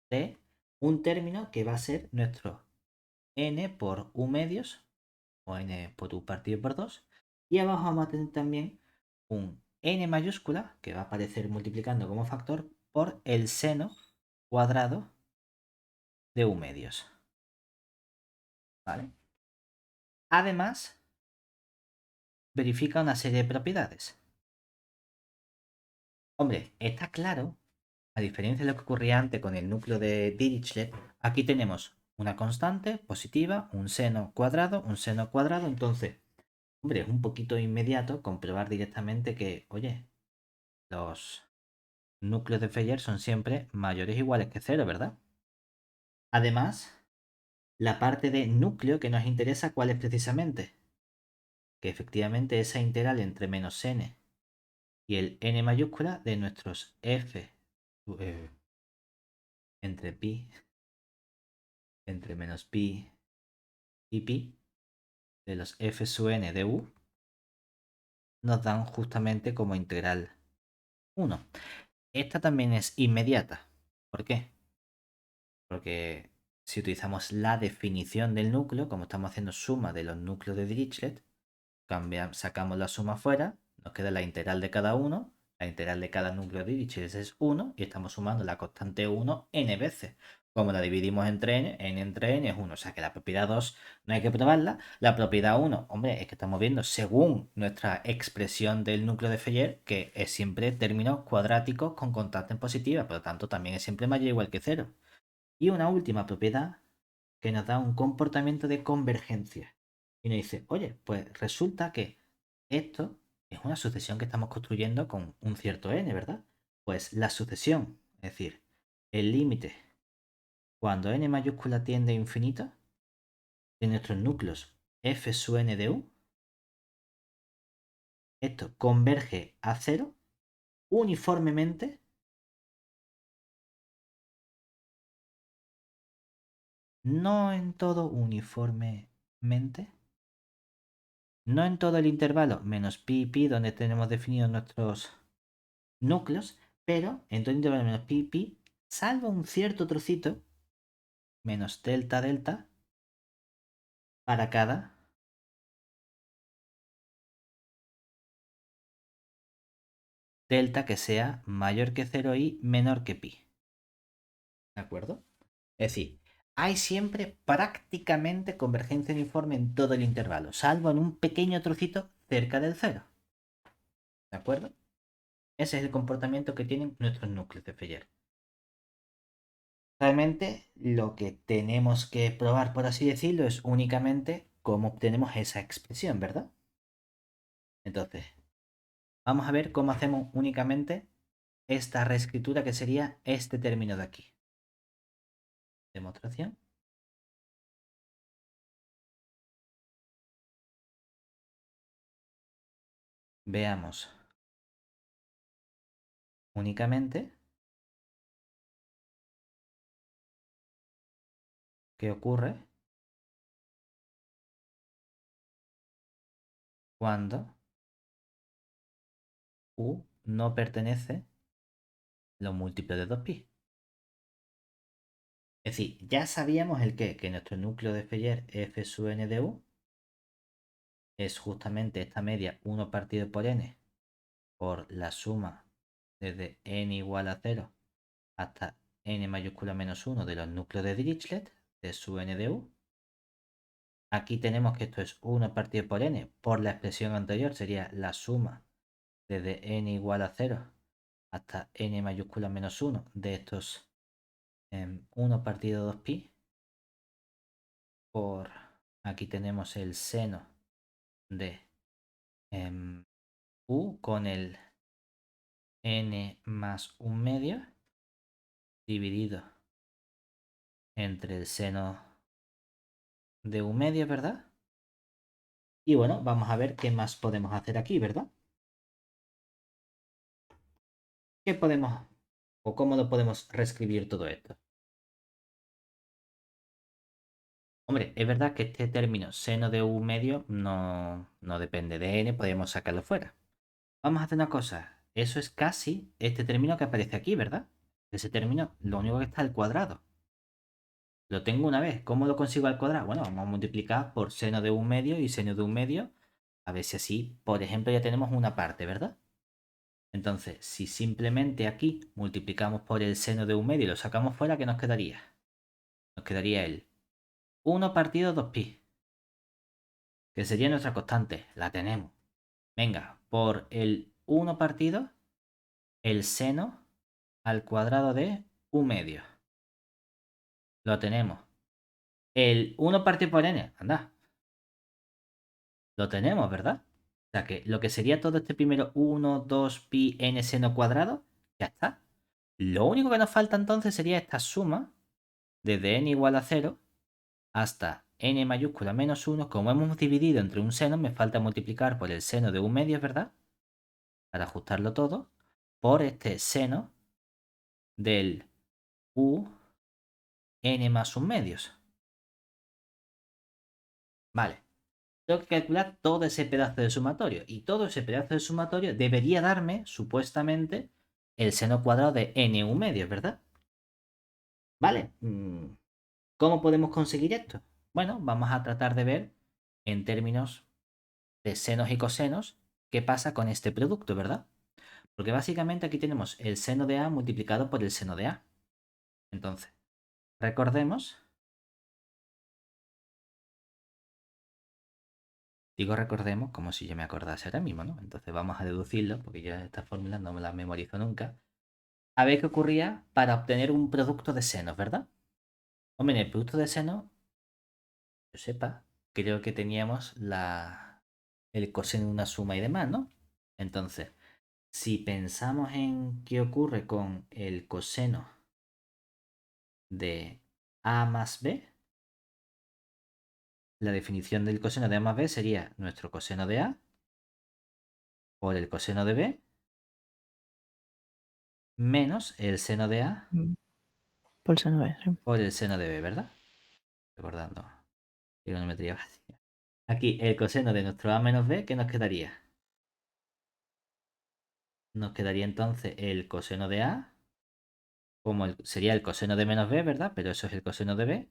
de un término que va a ser nuestro n por u medios, o n por u partido por 2. Y abajo vamos a tener también un n mayúscula, que va a aparecer multiplicando como factor, por el seno cuadrado de u medios. ¿Vale? Además, verifica una serie de propiedades. Hombre, está claro, a diferencia de lo que ocurría antes con el núcleo de Dirichlet, aquí tenemos una constante positiva, un seno cuadrado, entonces, hombre, es un poquito inmediato comprobar directamente que, oye, los núcleos de Feyer son siempre mayores o iguales que cero, ¿verdad? Además, la parte de núcleo que nos interesa, ¿cuál es precisamente? Que efectivamente esa integral entre menos n y el n mayúscula de nuestros f eh, entre pi, entre menos pi y pi, de los f sub n de u, nos dan justamente como integral 1. Esta también es inmediata. ¿Por qué? Porque si utilizamos la definición del núcleo, como estamos haciendo suma de los núcleos de Dirichlet, sacamos la suma fuera, nos queda la integral de cada uno, la integral de cada núcleo de Dirichlet es 1 y estamos sumando la constante 1 n veces. Como la dividimos entre n entre n es 1, o sea que la propiedad 2 no hay que probarla. La propiedad 1, hombre, es que estamos viendo según nuestra expresión del núcleo de Feyer que es siempre términos cuadráticos con constante en positiva, por lo tanto también es siempre mayor o igual que 0. Y una última propiedad que nos da un comportamiento de convergencia. Y nos dice, oye, pues resulta que esto es una sucesión que estamos construyendo con un cierto n, ¿verdad? Pues la sucesión, es decir, el límite cuando n mayúscula tiende a infinito de nuestros núcleos f sub n de u, esto converge a cero uniformemente, no en todo uniformemente, no en todo el intervalo menos pi y pi donde tenemos definidos nuestros núcleos, pero en todo el intervalo menos pi pi, salvo un cierto trocito menos delta delta para cada delta que sea mayor que 0 y menor que pi. ¿De acuerdo? Es decir, hay siempre prácticamente convergencia uniforme en todo el intervalo, salvo en un pequeño trocito cerca del 0. ¿De acuerdo? Ese es el comportamiento que tienen nuestros núcleos de Feyer. Realmente lo que tenemos que probar, por así decirlo, es únicamente cómo obtenemos esa expresión, ¿verdad? Entonces, vamos a ver cómo hacemos únicamente esta reescritura que sería este término de aquí. Demostración. Veamos únicamente qué ocurre cuando U no pertenece los múltiplos de 2pi. Es decir, ya sabíamos el qué, que nuestro núcleo de Fourier f sub n de U es justamente esta media 1 partido por n por la suma desde n igual a 0 hasta n mayúscula menos 1 de los núcleos de Dirichlet de sub n de U. Aquí tenemos que esto es 1 partido por n. Por la expresión anterior sería la suma desde n igual a 0 hasta n mayúscula menos 1 de estos 1 partido 2pi por aquí tenemos el seno de u con el n más un medio dividido entre el seno de un medio, ¿verdad? Y bueno, vamos a ver qué más podemos hacer aquí, ¿verdad? ¿Qué podemos o cómo lo podemos reescribir todo esto? Hombre, es verdad que este término seno de u medio no depende de n, podemos sacarlo fuera. Vamos a hacer una cosa, eso es casi este término que aparece aquí, ¿verdad? Ese término, lo único que está al cuadrado. Lo tengo una vez, ¿cómo lo consigo al cuadrado? Bueno, vamos a multiplicar por seno de un medio y seno de un medio, a ver si así, por ejemplo, ya tenemos una parte, ¿verdad? Entonces, si simplemente aquí multiplicamos por el seno de un medio y lo sacamos fuera, ¿qué nos quedaría? Nos quedaría el 1 partido 2pi, que sería nuestra constante, la tenemos. Venga, por el 1 partido, el seno al cuadrado de un medio. Lo tenemos. El 1 partido por n, anda. Lo tenemos, ¿verdad? O sea que lo que sería todo este primero 1, 2, pi, n seno cuadrado, ya está. Lo único que nos falta entonces sería esta suma desde n igual a 0 hasta n mayúscula menos 1. Como hemos dividido entre un seno, me falta multiplicar por el seno de un medio, ¿verdad? Para ajustarlo todo, por este seno del u n más un medios. Vale. Tengo que calcular todo ese pedazo de sumatorio. Y todo ese pedazo de sumatorio debería darme, supuestamente, el seno cuadrado de n1 medios, ¿verdad? Vale. ¿Cómo podemos conseguir esto? Bueno, vamos a tratar de ver en términos de senos y cosenos qué pasa con este producto, ¿verdad? Porque básicamente aquí tenemos el seno de a multiplicado por el seno de a. Entonces, recordemos. Digo recordemos como si yo me acordase ahora mismo, ¿no? Entonces vamos a deducirlo, porque yo estas fórmulas no me las memorizo nunca. A ver qué ocurría para obtener un producto de senos, ¿verdad? Hombre, en el producto de seno, yo sepa, creo que teníamos el coseno de una suma y demás, ¿no? Entonces, si pensamos en qué ocurre con el coseno de a más b, la definición del coseno de a más b sería nuestro coseno de a por el coseno de b menos el seno de a Por el seno B, sí. por el seno de b, ¿verdad? Recordando trigonometría básica. Aquí el coseno de nuestro a menos b, ¿qué nos quedaría? Nos quedaría entonces el coseno de a, como sería el coseno de menos b, ¿verdad? Pero eso es el coseno de b,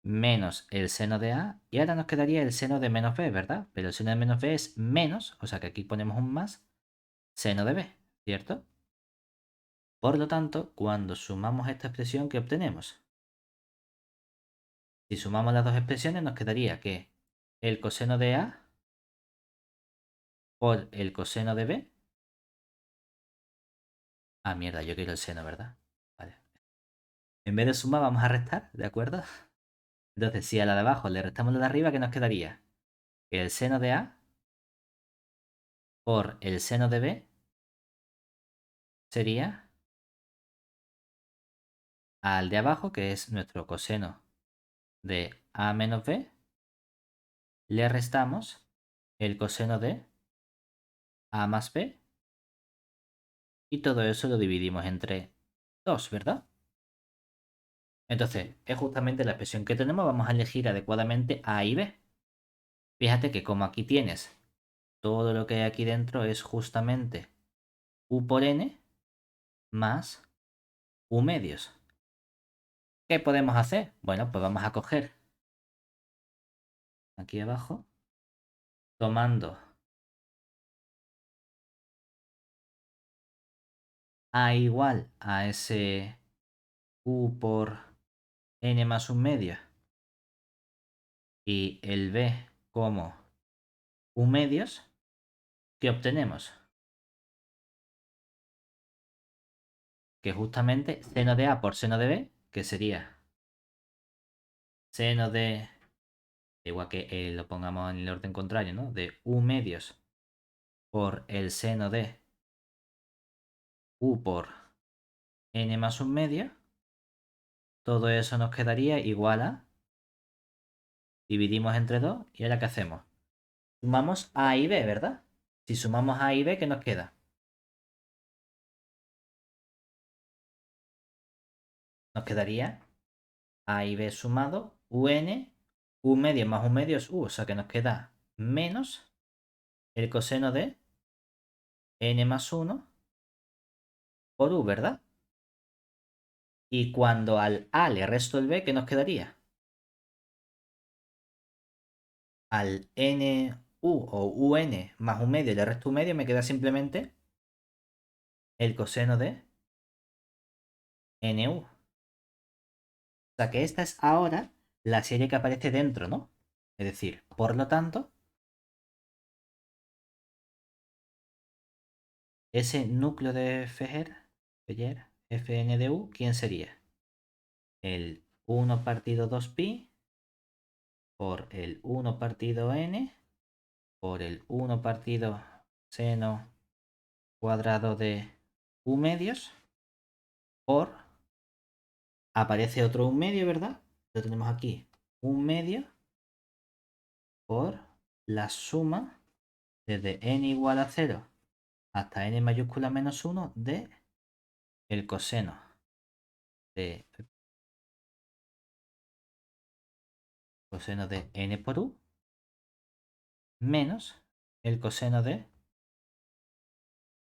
menos el seno de a, y ahora nos quedaría el seno de menos b, ¿verdad? Pero el seno de menos b es menos, o sea que aquí ponemos un más, seno de b, ¿cierto? Por lo tanto, cuando sumamos esta expresión, ¿qué obtenemos? Si sumamos las dos expresiones, nos quedaría que el coseno de a por el coseno de b. Ah, mierda, yo quiero el seno, ¿verdad? Vale. En vez de sumar, vamos a restar, ¿de acuerdo? Entonces, si a la de abajo le restamos la de arriba, ¿qué nos quedaría? Que el seno de a por el seno de b sería al de abajo, que es nuestro coseno de a menos b, le restamos el coseno de a más b y todo eso lo dividimos entre 2, ¿verdad? Entonces, es justamente la expresión que tenemos. Vamos a elegir adecuadamente a y b. Fíjate que como aquí tienes todo lo que hay aquí dentro es justamente u por n más u medios. ¿Qué podemos hacer? Bueno, pues vamos a coger aquí abajo, tomando a igual a ese u por n más un medio y el b como u medios, ¿qué obtenemos? Que justamente seno de a por seno de b, que sería seno de, igual que lo pongamos en el orden contrario, ¿no? De u medios por el seno de u por n más un medio, todo eso nos quedaría igual a, dividimos entre 2 y ahora ¿qué hacemos? Sumamos a y b, ¿verdad? Si sumamos a y b, ¿qué nos queda? Nos quedaría a y b sumado un, u medio más un medio es u, o sea que nos queda menos el coseno de n más 1 por u, ¿verdad? Y cuando al a le resto el b, ¿qué nos quedaría? Al n u o un más un medio le resto un medio, me queda simplemente el coseno de nu. O sea que esta es ahora la serie que aparece dentro, ¿no? Es decir, por lo tanto, ese núcleo de Feller, Fn de u, ¿quién sería? El 1 partido 2pi por el 1 partido n por el 1 partido seno cuadrado de u medios por, aparece otro un medio, ¿verdad? Lo tenemos aquí, un medio por la suma desde n igual a 0 hasta n mayúscula menos 1 de el coseno de n por u menos el coseno de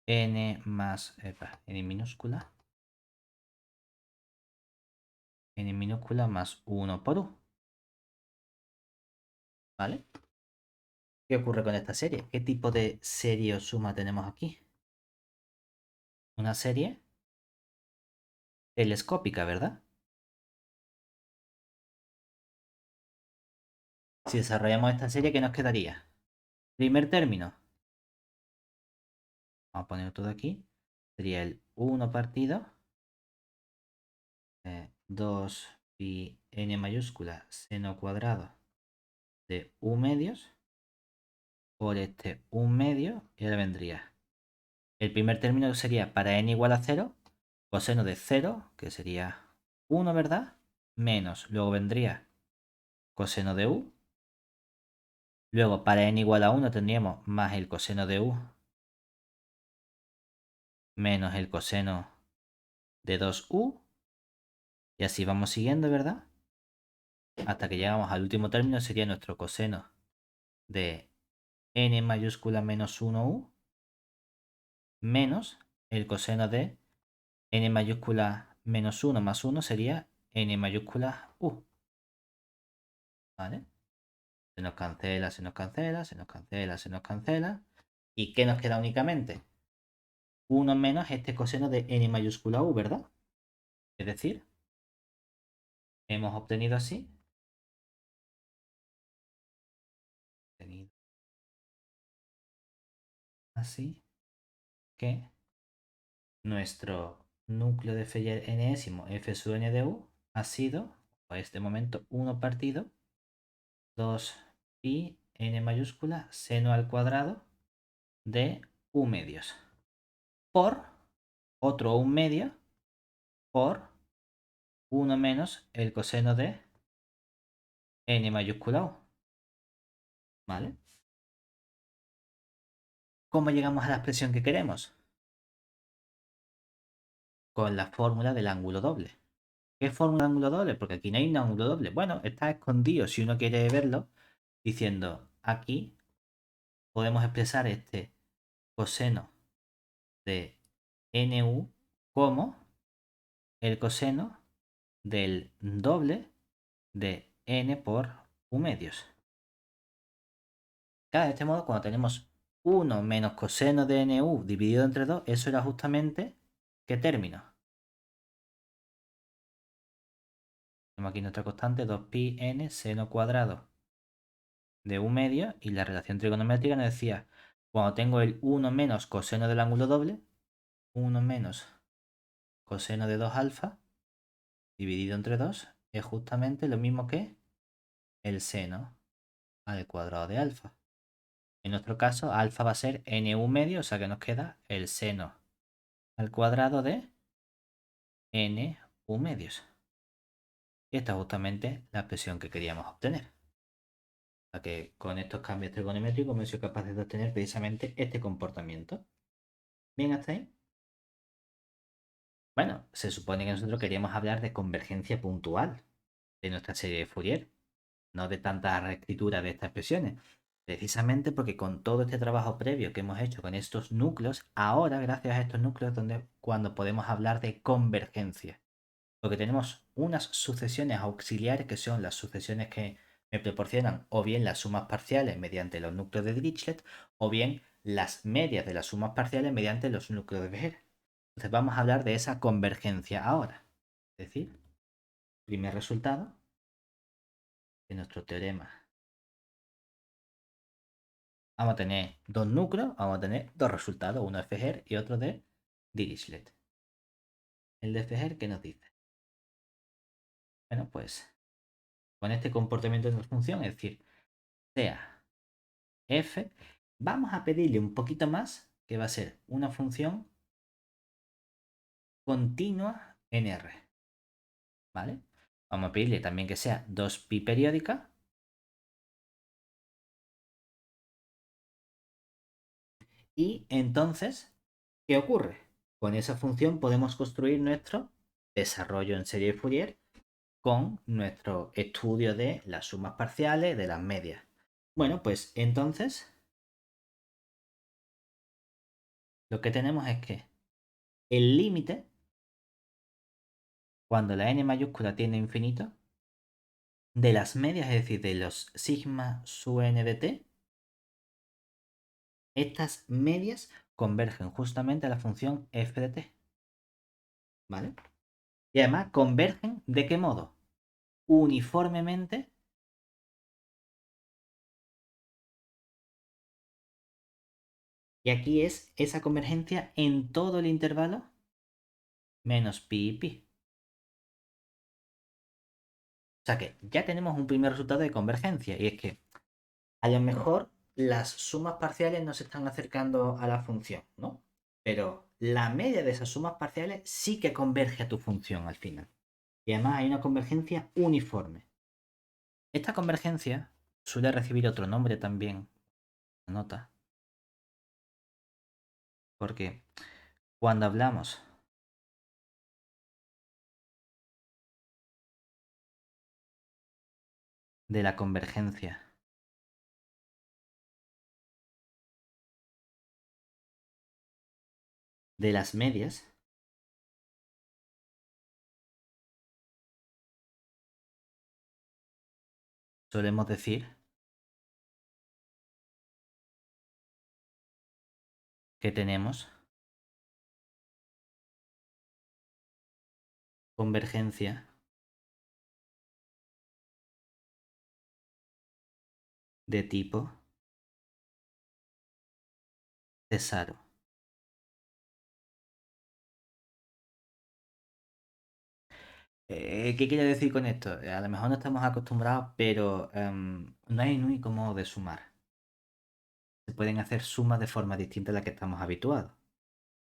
n más n minúscula más 1 por u. ¿Vale? ¿Qué ocurre con esta serie? ¿Qué tipo de serie o suma tenemos aquí? Una serie telescópica, ¿verdad? Si desarrollamos esta serie, ¿qué nos quedaría? Primer término. Vamos a poner todo aquí. Sería el 1 partido 2 pi n mayúscula seno cuadrado de u medios por este un medio y ahora vendría el primer término sería para n igual a 0 coseno de 0 que sería 1, ¿verdad? Menos, luego vendría coseno de u, luego para n igual a 1 tendríamos más el coseno de u menos el coseno de 2u y así vamos siguiendo, ¿verdad? Hasta que llegamos al último término sería nuestro coseno de n mayúscula menos 1u menos el coseno de n mayúscula menos 1 más 1 sería n mayúscula u. ¿Vale? Se nos cancela, se nos cancela, se nos cancela, se nos cancela. ¿Y qué nos queda únicamente? 1 menos este coseno de n mayúscula u, ¿verdad? Es decir, hemos obtenido así, que nuestro núcleo de Feller enésimo f sub n de u ha sido, a este momento, 1 partido 2 pi n mayúscula seno al cuadrado de u medios por otro un medio por 1 menos el coseno de n mayúscula u. ¿Vale? ¿Cómo llegamos a la expresión que queremos? Con la fórmula del ángulo doble. ¿Qué fórmula de ángulo doble? Porque aquí no hay un ángulo doble. Bueno, está escondido si uno quiere verlo, diciendo aquí podemos expresar este coseno de nu como el coseno del doble de n por u medios. Claro, de este modo, cuando tenemos 1 menos coseno de nu dividido entre 2, eso era justamente ¿qué término? Tenemos aquí nuestra constante 2pi n seno cuadrado de u medio y la relación trigonométrica nos decía, cuando tengo el 1 menos coseno del ángulo doble, 1 menos coseno de 2 alfa dividido entre 2 es justamente lo mismo que el seno al cuadrado de alfa. En nuestro caso, alfa va a ser nu medio, o sea que nos queda el seno al cuadrado de nu medios. Y esta es justamente la expresión que queríamos obtener. O sea que con estos cambios trigonométricos hemos sido capaces de obtener precisamente este comportamiento. ¿Bien hasta ahí? Bueno, se supone que nosotros queríamos hablar de convergencia puntual de nuestra serie de Fourier, no de tanta reescritura de estas expresiones. Precisamente porque con todo este trabajo previo que hemos hecho con estos núcleos, ahora, gracias a estos núcleos, donde cuando podemos hablar de convergencia. Porque tenemos unas sucesiones auxiliares que son las sucesiones que me proporcionan o bien las sumas parciales mediante los núcleos de Dirichlet o bien las medias de las sumas parciales mediante los núcleos de Beer. Entonces vamos a hablar de esa convergencia ahora. Es decir, primer resultado de nuestro teorema. Vamos a tener dos núcleos, vamos a tener dos resultados, uno de Fejer y otro de Dirichlet. El de Fejer, ¿qué nos dice? Bueno, pues con este comportamiento de nuestra función, es decir, sea f, vamos a pedirle un poquito más, que va a ser una función continua en R. ¿Vale? Vamos a pedirle también que sea 2pi periódica. Y entonces, ¿qué ocurre? Con esa función podemos construir nuestro desarrollo en serie de Fourier con nuestro estudio de las sumas parciales, de las medias. Bueno, pues entonces lo que tenemos es que el límite, cuando la n mayúscula tiene infinito, de las medias, es decir, de los sigma sub n de t, estas medias convergen justamente a la función f de t. ¿Vale? Y además convergen ¿de qué modo? Uniformemente. Y aquí es esa convergencia en todo el intervalo menos pi y pi. O sea que ya tenemos un primer resultado de convergencia. Y es que a lo mejor las sumas parciales no se están acercando a la función, ¿no? Pero la media de esas sumas parciales sí que converge a tu función al final. Y además hay una convergencia uniforme. Esta convergencia suele recibir otro nombre también, nota, porque cuando hablamos de la convergencia de las medias, solemos decir que tenemos convergencia de tipo Cesaro. ¿Qué quiere decir con esto? A lo mejor no estamos acostumbrados, pero no hay un único modo de sumar. se pueden hacer sumas de forma distinta a la que estamos habituados.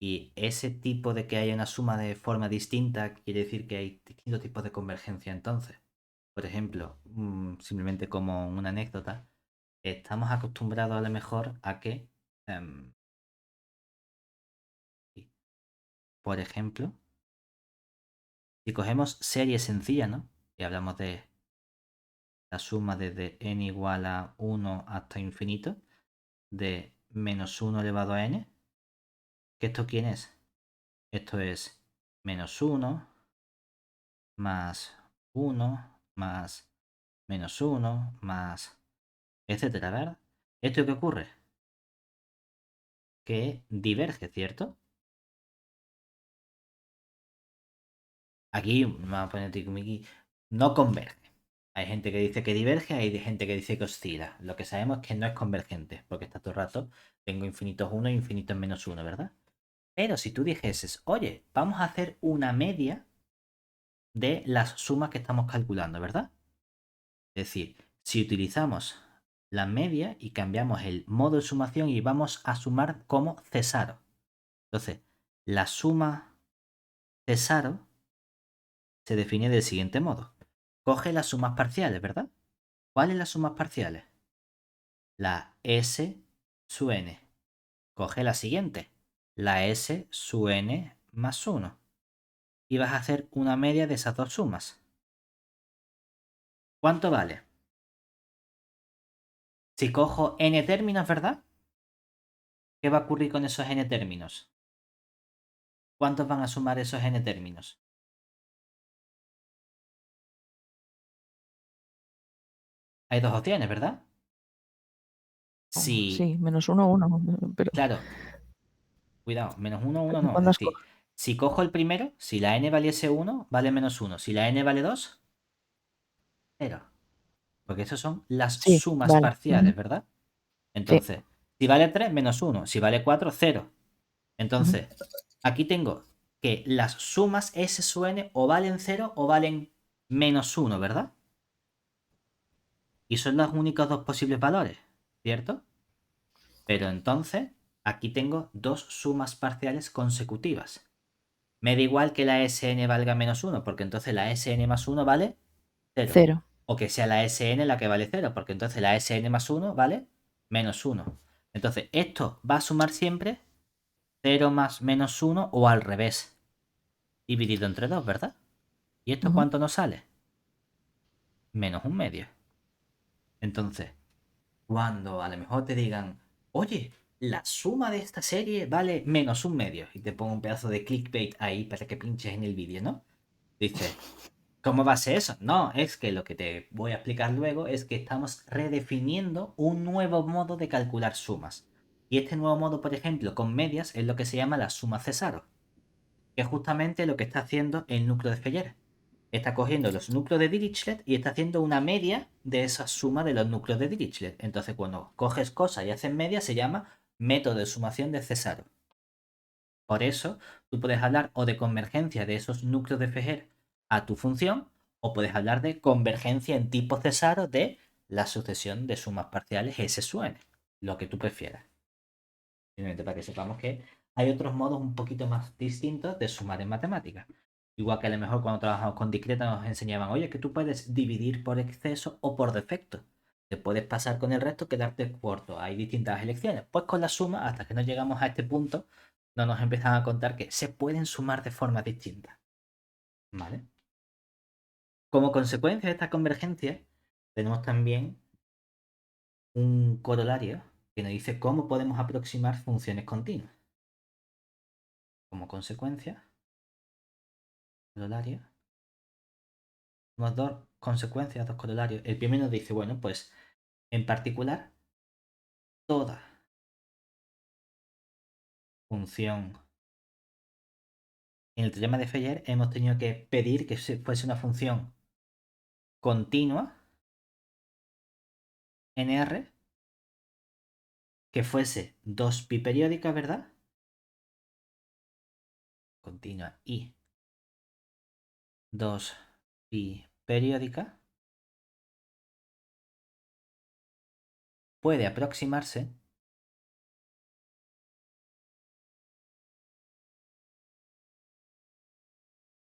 Y ese tipo de que haya una suma de forma distinta quiere decir que hay distintos tipos de convergencia entonces. Por ejemplo, simplemente como una anécdota, estamos acostumbrados a lo mejor a que, em, por ejemplo, si cogemos serie sencilla, ¿no? Y hablamos de la suma desde n igual a 1 hasta infinito, de menos 1 elevado a n, ¿que esto quién es? Esto es menos 1 más 1 más menos 1 más etcétera, ¿verdad? ¿Esto qué ocurre? Que diverge, ¿cierto? Aquí, vamos a poner aquí, no converge. Hay gente que dice que diverge, hay gente que dice que oscila. Lo que sabemos es que no es convergente, porque está todo el rato, tengo infinitos 1 e infinitos menos 1, ¿verdad? Pero si tú dijeses, oye, vamos a hacer una media de las sumas que estamos calculando, ¿verdad? Es decir, si utilizamos la media y cambiamos el modo de sumación y vamos a sumar como cesaro. Entonces, la suma cesaro se define del siguiente modo. Coge las sumas parciales, ¿verdad? ¿Cuáles las sumas parciales? La S su n. Coge la siguiente, la S su n más 1. Y vas a hacer una media de esas dos sumas. ¿Cuánto vale? Si cojo n términos, ¿verdad? ¿Qué va a ocurrir con esos n términos? ¿Cuántos van a sumar esos n términos? Hay dos opciones, ¿verdad? Si, Sí, menos 1, 1. Pero claro, cuidado, menos 1, 1 no. Es ¿cuándo has decir, si cojo el primero, si la n valiese 1, vale menos 1. Si la n vale 2, 0. Porque esas son las Sí, sumas vale. parciales, ¿verdad? Sí. Entonces, si vale 3, menos 1. Si vale 4, 0. Ujú. Entonces, aquí tengo que las sumas S su n o valen 0 o valen menos 1, ¿verdad? Y son los únicos dos posibles valores, ¿cierto? Pero entonces, aquí tengo dos sumas parciales consecutivas. Me da igual que la Sn valga menos 1, porque entonces la Sn más 1 vale 0. 0. O que sea la Sn la que vale 0, porque entonces la Sn más 1 vale menos 1. Entonces, esto va a sumar siempre 0 más menos 1 o al revés, dividido entre 2, ¿verdad? ¿Y esto Ujú. cuánto nos sale? Menos un medio. Entonces, cuando a lo mejor te digan, oye, la suma de esta serie vale menos un medio, y te pongo un pedazo de clickbait ahí para que pinches en el vídeo, ¿no? Dices, ¿cómo va a ser eso? No, es que lo que te voy a explicar luego es que estamos redefiniendo un nuevo modo de calcular sumas. Y este nuevo modo, por ejemplo, con medias, es lo que se llama la suma Cesaro, que es justamente lo que está haciendo el núcleo de Feller. Está cogiendo los núcleos de Dirichlet y está haciendo una media de esa suma de los núcleos de Dirichlet. Entonces, cuando coges cosas y haces media, se llama método de sumación de Cesaro. Por eso, tú puedes hablar o de convergencia de esos núcleos de Fejer a tu función, o puedes hablar de convergencia en tipo Cesaro de la sucesión de sumas parciales S su n, lo que tú prefieras. Simplemente para que sepamos que hay otros modos un poquito más distintos de sumar en matemáticas. Igual que a lo mejor cuando trabajamos con discreta nos enseñaban, oye, que tú puedes dividir por exceso o por defecto. Te puedes pasar con el resto, quedarte corto. Hay distintas elecciones. Pues con la suma, hasta que no llegamos a este punto, no nos empiezan a contar que se pueden sumar de forma distinta. ¿Vale? Como consecuencia de esta convergencia, tenemos también un corolario que nos dice cómo podemos aproximar funciones continuas. Como consecuencia, corolario, tenemos dos consecuencias, dos corolarios. El primero nos dice, bueno, pues en particular, toda función en el teorema de Feyer hemos tenido que pedir que fuese una función continua, NR, que fuese 2pi periódica, ¿verdad? Continua y 2pi periódica, puede aproximarse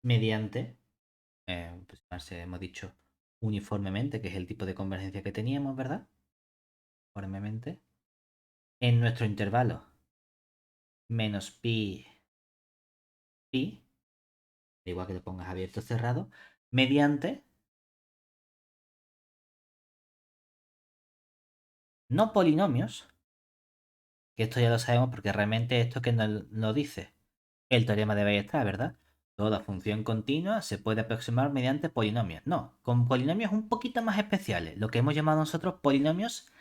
mediante, pues, hemos dicho uniformemente, que es el tipo de convergencia que teníamos, ¿verdad? Uniformemente. En nuestro intervalo menos pi, pi, igual que lo pongas abierto o cerrado, mediante no polinomios, que esto ya lo sabemos porque realmente esto que nos lo dice el teorema de Weierstrass, ¿verdad? Toda función continua se puede aproximar mediante polinomios. No, con polinomios un poquito más especiales, lo que hemos llamado nosotros polinomios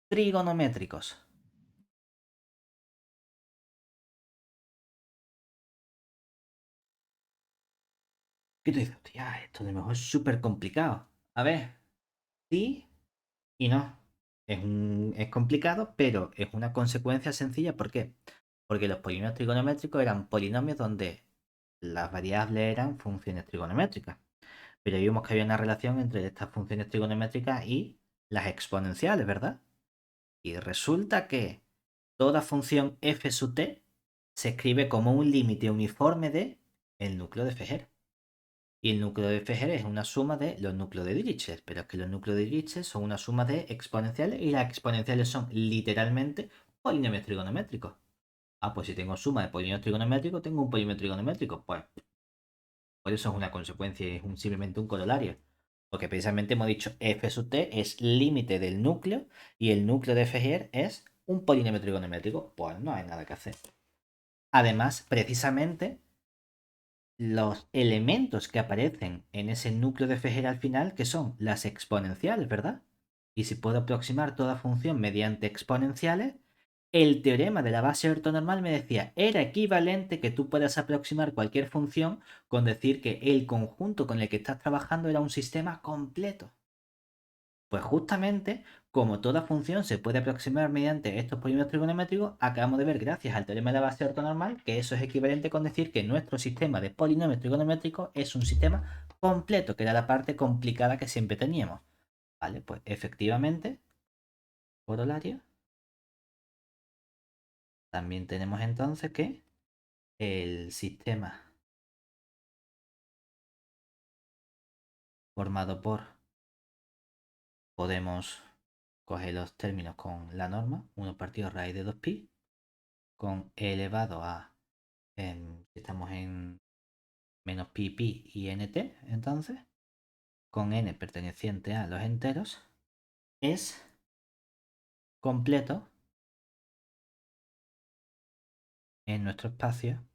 trigonométricos. ¿Qué tú dices? Hostia, esto de lo mejor es súper complicado. A ver, sí y no. Es complicado, pero es una consecuencia sencilla. ¿Por qué? Porque los polinomios trigonométricos eran polinomios donde las variables eran funciones trigonométricas. Pero vimos que había una relación entre estas funciones trigonométricas y las exponenciales, ¿verdad? Y resulta que toda función f sub t se escribe como un límite uniforme de el núcleo de Fejer. Y el núcleo de Fejer es una suma de los núcleos de Dirichlet, pero es que los núcleos de Dirichlet son una suma de exponenciales y las exponenciales son literalmente polinomios trigonométricos. Ah, pues si tengo suma de polinomios trigonométricos, tengo un polinomio trigonométrico. Pues por eso es una consecuencia, es simplemente un corolario. Porque precisamente hemos dicho f sub t es límite del núcleo y el núcleo de Fejer es un polinomio trigonométrico. Pues no hay nada que hacer. Además, precisamente, los elementos que aparecen en ese núcleo de Fejer al final, que son las exponenciales, ¿verdad? Y si puedo aproximar toda función mediante exponenciales, el teorema de la base ortonormal me decía, era equivalente que tú puedas aproximar cualquier función con decir que el conjunto con el que estás trabajando era un sistema completo. Pues justamente, como toda función se puede aproximar mediante estos polinomios trigonométricos, acabamos de ver, gracias al teorema de la base ortonormal, que eso es equivalente con decir que nuestro sistema de polinomios trigonométricos es un sistema completo, que era la parte complicada que siempre teníamos. Vale, pues efectivamente, corolario, también tenemos entonces que el sistema formado por, podemos coger los términos con la norma, 1 partido raíz de 2pi, con e elevado a, si estamos en menos pi, pi y nt, entonces, con n perteneciente a los enteros, es completo en nuestro espacio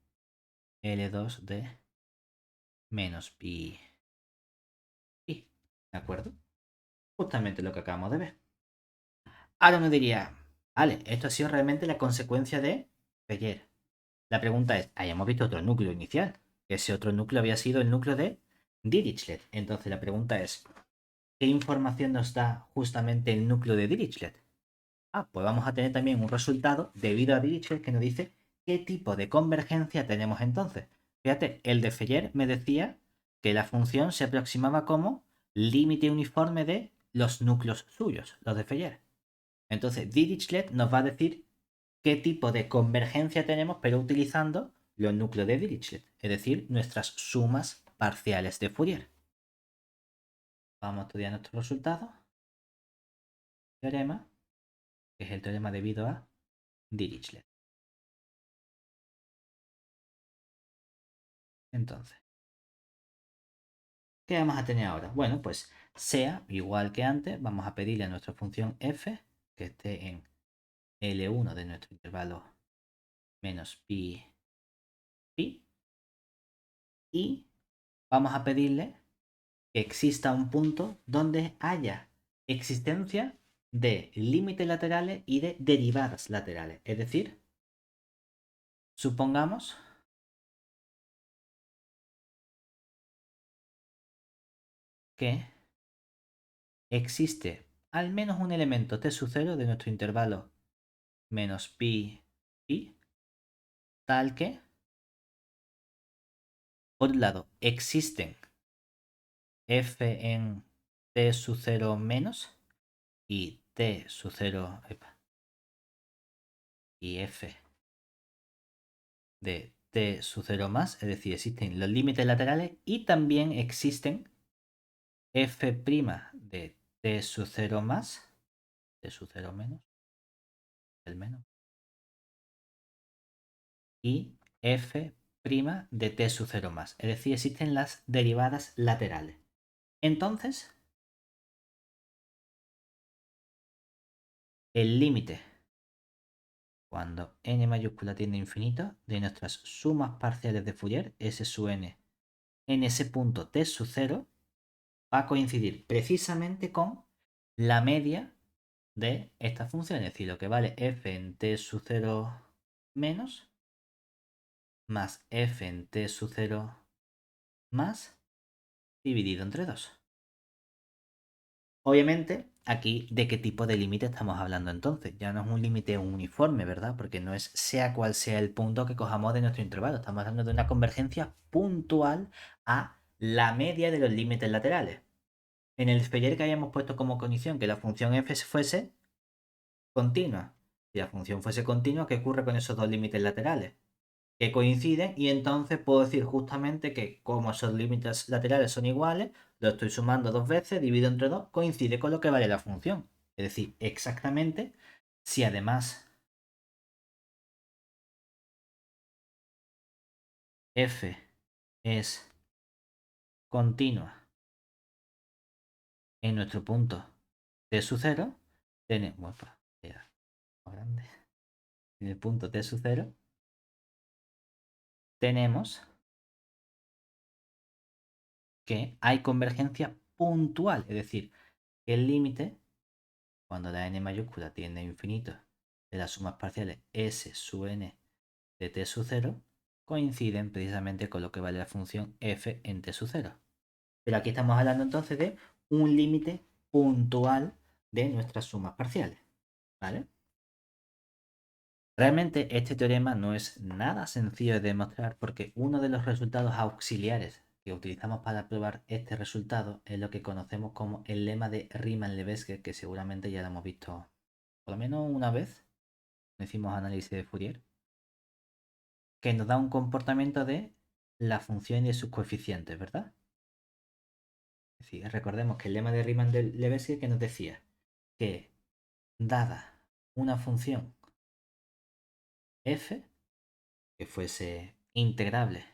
L2 de menos pi, pi. ¿De acuerdo? Justamente lo que acabamos de ver. Ahora uno diría, vale, esto ha sido realmente la consecuencia de Feyer. La pregunta es, hayamos visto otro núcleo inicial. Ese otro núcleo había sido el núcleo de Dirichlet. Entonces la pregunta es, ¿qué información nos da justamente el núcleo de Dirichlet? Ah, pues vamos a tener también un resultado debido a Dirichlet que nos dice qué tipo de convergencia tenemos entonces. Fíjate, el de Feyer me decía que la función se aproximaba como límite uniforme de los núcleos suyos, los de Feyer. Entonces, Dirichlet nos va a decir qué tipo de convergencia tenemos, pero utilizando los núcleos de Dirichlet, es decir, nuestras sumas parciales de Fourier. Vamos a estudiar nuestro resultado. Teorema, que es el teorema debido a Dirichlet. Entonces, ¿qué vamos a tener ahora? Bueno, pues sea igual que antes, vamos a pedirle a nuestra función f que esté en L1 de nuestro intervalo menos pi, pi, y vamos a pedirle que exista un punto donde haya existencia de límites laterales y de derivadas laterales. Es decir, supongamos que existe al menos un elemento t sub 0 de nuestro intervalo menos pi, pi, tal que, por un lado, existen f en t sub 0 menos y t sub 0 y f de t sub 0 más, es decir, existen los límites laterales y también existen f' de t sub 0 más, t sub 0 menos, el menos, y f' de t sub 0 más, es decir, existen las derivadas laterales. Entonces, el límite cuando n mayúscula tiende a infinito de nuestras sumas parciales de Fourier, s sub n, en ese punto t sub 0, va a coincidir precisamente con la media de esta función, es decir, lo que vale f en t sub 0 menos más f en t sub 0 más dividido entre 2. Obviamente, aquí, ¿de qué tipo de límite estamos hablando entonces? Ya no es un límite uniforme, ¿verdad? Porque no es sea cual sea el punto que cojamos de nuestro intervalo. Estamos hablando de una convergencia puntual a la media de los límites laterales. En el Fourier que hayamos puesto como condición que la función f fuese continua. Si la función fuese continua, ¿qué ocurre con esos dos límites laterales? Que coinciden y entonces puedo decir justamente que como esos límites laterales son iguales, lo estoy sumando dos veces, divido entre dos, coincide con lo que vale la función. Es decir, exactamente si además f es continua en nuestro punto t sub 0, tenemos, bueno, ya, más grande, en el punto t sub 0, tenemos que hay convergencia puntual, es decir, que el límite, cuando la n mayúscula tiende a infinito de las sumas parciales s sub n de t sub 0, coinciden precisamente con lo que vale la función f en t sub 0. Pero aquí estamos hablando entonces de un límite puntual de nuestras sumas parciales. ¿Vale? Realmente este teorema no es nada sencillo de demostrar porque uno de los resultados auxiliares que utilizamos para probar este resultado es lo que conocemos como el lema de Riemann-Lebesgue, que seguramente ya lo hemos visto por lo menos una vez cuando hicimos análisis de Fourier, que nos da un comportamiento de la función y de sus coeficientes, ¿verdad? Es decir, recordemos que el lema de Riemann-Lebesgue que nos decía que dada una función f que fuese integrable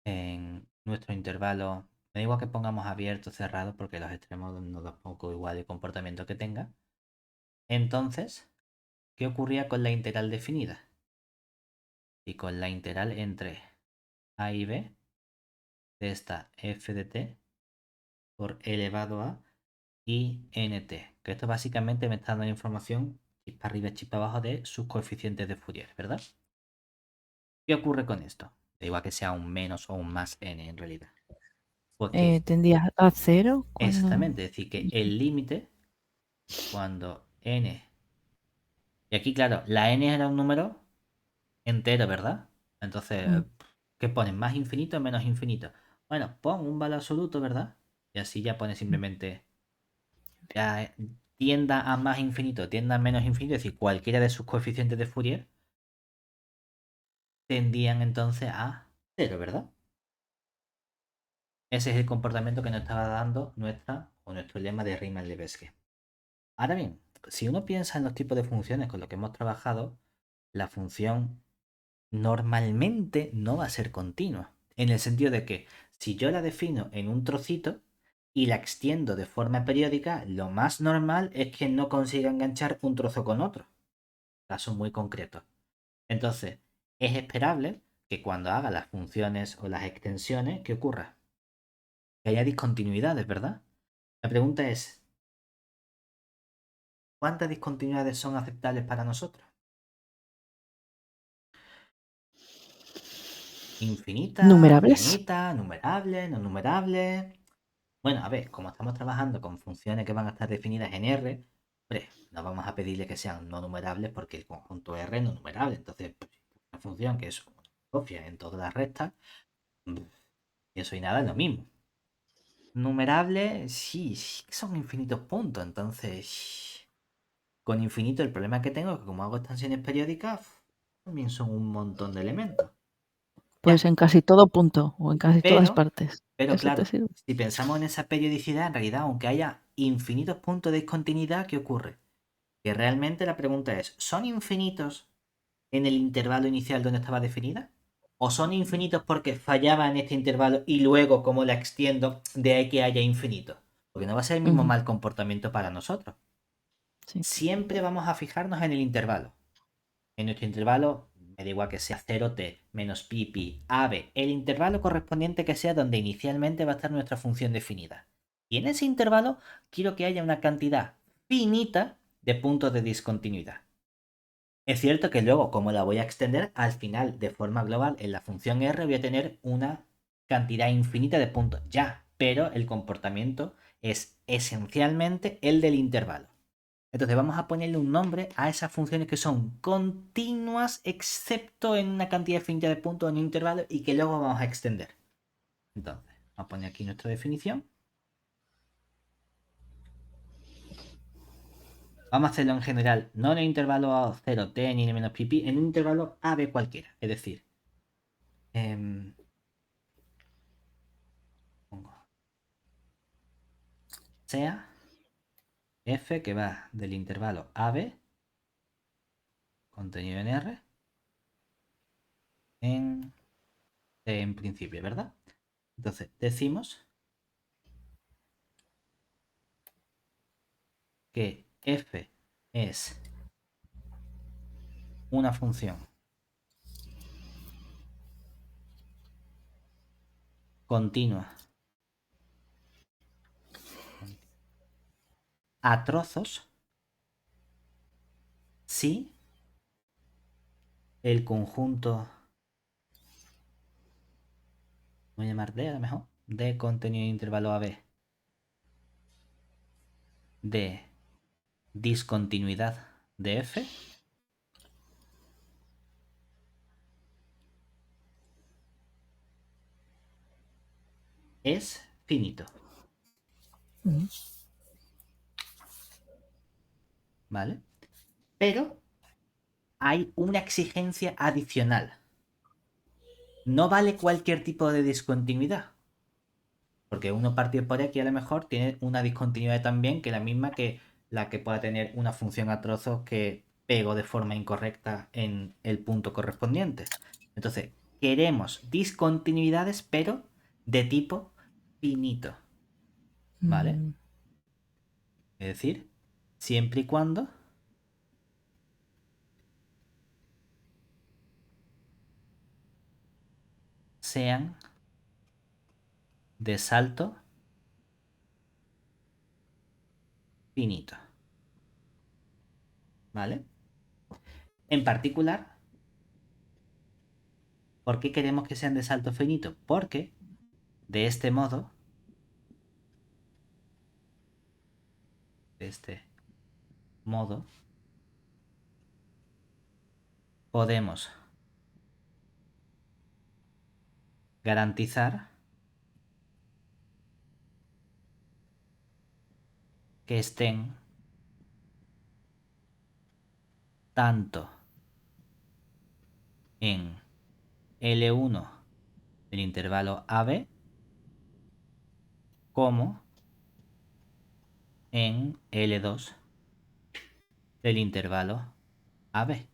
en nuestro intervalo, me da igual que pongamos abierto o cerrado porque los extremos nos da poco igual el comportamiento que tenga. Entonces, ¿qué ocurría con la integral definida? Y con la integral entre a y b de esta f de t por elevado a int, que esto básicamente me está dando información chispa arriba, chispa abajo de sus coeficientes de Fourier, ¿verdad? ¿Qué ocurre con esto? Da igual que sea un menos o un más n en realidad. Pues que Tendías a cero cuando... exactamente, es decir, que el límite cuando n, y aquí claro, la n era un número entero, ¿verdad? Entonces, ¿qué ponen? ¿Más infinito o menos infinito? Bueno, pon un valor absoluto, ¿verdad? Y así ya pone simplemente ya tienda a más infinito, tienda a menos infinito, es decir, cualquiera de sus coeficientes de Fourier tendían entonces a cero, ¿verdad? Ese es el comportamiento que nos estaba dando nuestro lema de Riemann-Lebesgue. Ahora bien, si uno piensa en los tipos de funciones con los que hemos trabajado, la función normalmente no va a ser continua. En el sentido de que si yo la defino en un trocito y la extiendo de forma periódica, lo más normal es que no consiga enganchar un trozo con otro. Caso muy concreto. Entonces, es esperable que cuando haga las funciones o las extensiones, ¿qué ocurra? Que haya discontinuidades, ¿verdad? La pregunta es, ¿cuántas discontinuidades son aceptables para nosotros? Infinita, Numerables. finita, numerable, no numerable. Bueno, a ver, como estamos trabajando con funciones que van a estar definidas en R, hombre, no vamos a pedirle que sean no numerables porque el conjunto R es no numerable. Entonces, pues, una función que es una copia en todas las rectas, mm, y eso y nada es lo mismo. Numerable, sí, sí que son infinitos puntos, entonces Con infinito el problema que tengo es que como hago extensiones periódicas, también son un montón de elementos. Pues Ya, en casi todo punto o en casi todas pero, partes. pero Eso te claro, sirve. si pensamos en esa periodicidad, en realidad, aunque haya infinitos puntos de discontinuidad, ¿qué ocurre? Que realmente la pregunta es, ¿son infinitos en el intervalo inicial donde estaba definida? ¿O son infinitos porque fallaba en este intervalo y luego, como la extiendo, de ahí que haya infinito? Porque no va a ser el mismo Ujú, mal comportamiento para nosotros. sí. Siempre vamos a fijarnos en el intervalo. En nuestro intervalo, me da igual que sea 0t menos pi pi a b, el intervalo correspondiente que sea donde inicialmente va a estar nuestra función definida. Y en ese intervalo quiero que haya una cantidad finita de puntos de discontinuidad. Es cierto que luego, como la voy a extender, al final, de forma global, en la función r voy a tener una cantidad infinita de puntos, ya, pero el comportamiento es esencialmente el del intervalo. Entonces vamos a ponerle un nombre a esas funciones que son continuas, excepto en una cantidad infinita de puntos en un intervalo y que luego vamos a extender. Entonces, vamos a poner aquí nuestra definición. Vamos a hacerlo en general, no en el intervalo 0t ni menos pi pi, en un intervalo a b cualquiera. Es decir, pongo sea f que va del intervalo a b, contenido en r, en principio, ¿verdad? Entonces, decimos que f es una función continua a trozos si el conjunto, voy a llamar D a lo mejor, de contenido de intervalo AB de discontinuidad de F es finito, Ujú. ¿vale? Pero hay una exigencia adicional. No vale cualquier tipo de discontinuidad. Porque uno partido por aquí a lo mejor tiene una discontinuidad también que la misma que la que pueda tener una función a trozos que pego de forma incorrecta en el punto correspondiente. Entonces, queremos discontinuidades, pero de tipo finito. ¿Vale? Mm, Es decir, siempre y cuando sean de salto finito. ¿Vale? En particular, ¿por qué queremos que sean de salto finito? Porque de este modo, de este modo, podemos garantizar que estén tanto en L1 del intervalo AB como en L2 del intervalo AB.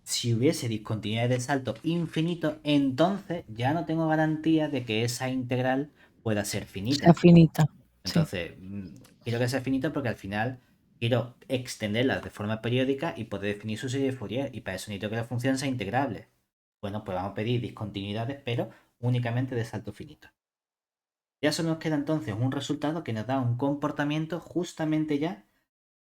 Si hubiese discontinuidad de salto infinito, entonces ya no tengo garantía de que esa integral pueda ser sea finita. finita. Sí. Entonces, quiero que sea finito porque al final quiero extenderla de forma periódica y poder definir su serie de Fourier. Y para eso necesito que la función sea integrable. Bueno, pues vamos a pedir discontinuidades, pero únicamente de salto finito. Ya solo nos queda entonces un resultado que nos da un comportamiento justamente ya,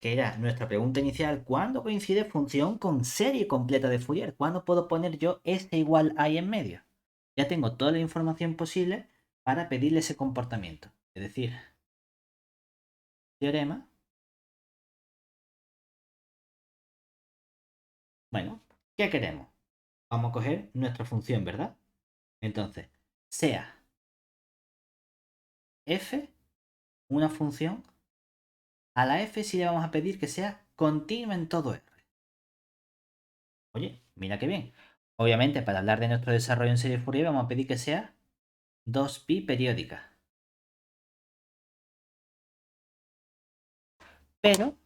que era nuestra pregunta inicial, ¿cuándo coincide función con serie completa de Fourier? ¿Cuándo puedo poner yo este igual ahí en medio? Ya tengo toda la información posible para pedirle ese comportamiento. Es decir, teorema. Bueno, ¿qué queremos? Vamos a coger nuestra función, ¿verdad? Entonces, sea f una función A la f sí le vamos a pedir que sea continua en todo R. Oye, mira qué bien. Obviamente, para hablar de nuestro desarrollo en serie Fourier, vamos a pedir que sea 2pi periódica. Pero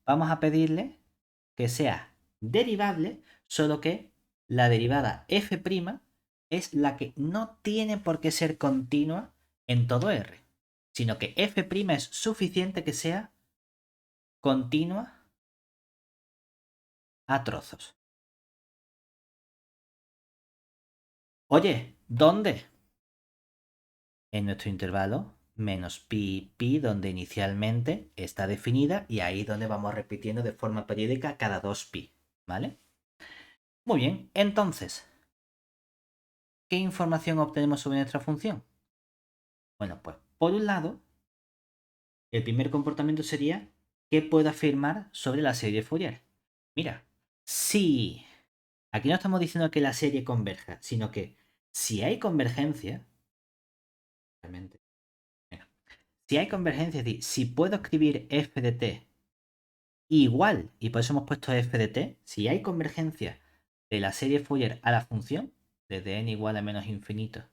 vamos a pedirle que sea derivable, solo que la derivada f' es la que no tiene por qué ser continua en todo R, sino que f' es suficiente que sea continua a trozos. Oye, ¿dónde? En nuestro intervalo menos pi, donde inicialmente está definida y ahí donde vamos repitiendo de forma periódica cada 2pi, ¿vale? Muy bien, entonces, ¿qué información obtenemos sobre nuestra función? Bueno, pues por un lado, el primer comportamiento sería ¿qué puedo afirmar sobre la serie Fourier? Mira, si aquí no estamos diciendo que la serie converja, sino que si hay convergencia, realmente, mira, si hay convergencia, es decir, si puedo escribir f de t igual, y por eso hemos puesto f de t, si hay convergencia de la serie Fourier a la función, desde n igual a menos infinito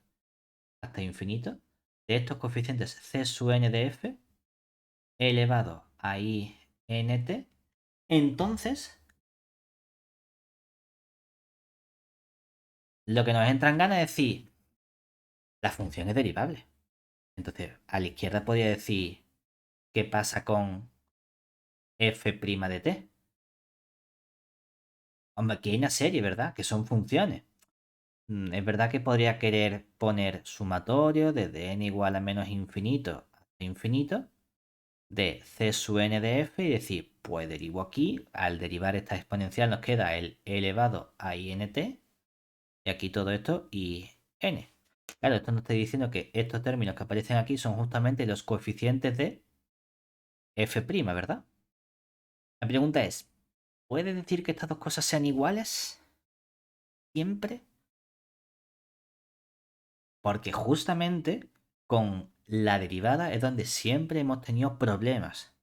hasta infinito, de estos coeficientes c sub n de f elevado a int, entonces lo que nos entra en ganas es decir, la función es derivable. Entonces, a la izquierda podría decir qué pasa con f' de t. Hombre, aquí hay una serie, ¿verdad? Que son funciones. Es verdad que podría querer poner sumatorio desde n igual a menos infinito hasta infinito de c sub n de f y decir, pues derivo aquí, al derivar esta exponencial nos queda el elevado a int y aquí todo esto y n. Claro, esto nos está diciendo que estos términos que aparecen aquí son justamente los coeficientes de f', ¿verdad? La pregunta es, ¿puede decir que estas dos cosas sean iguales? ¿Siempre? Porque justamente con la derivada es donde siempre hemos tenido problemas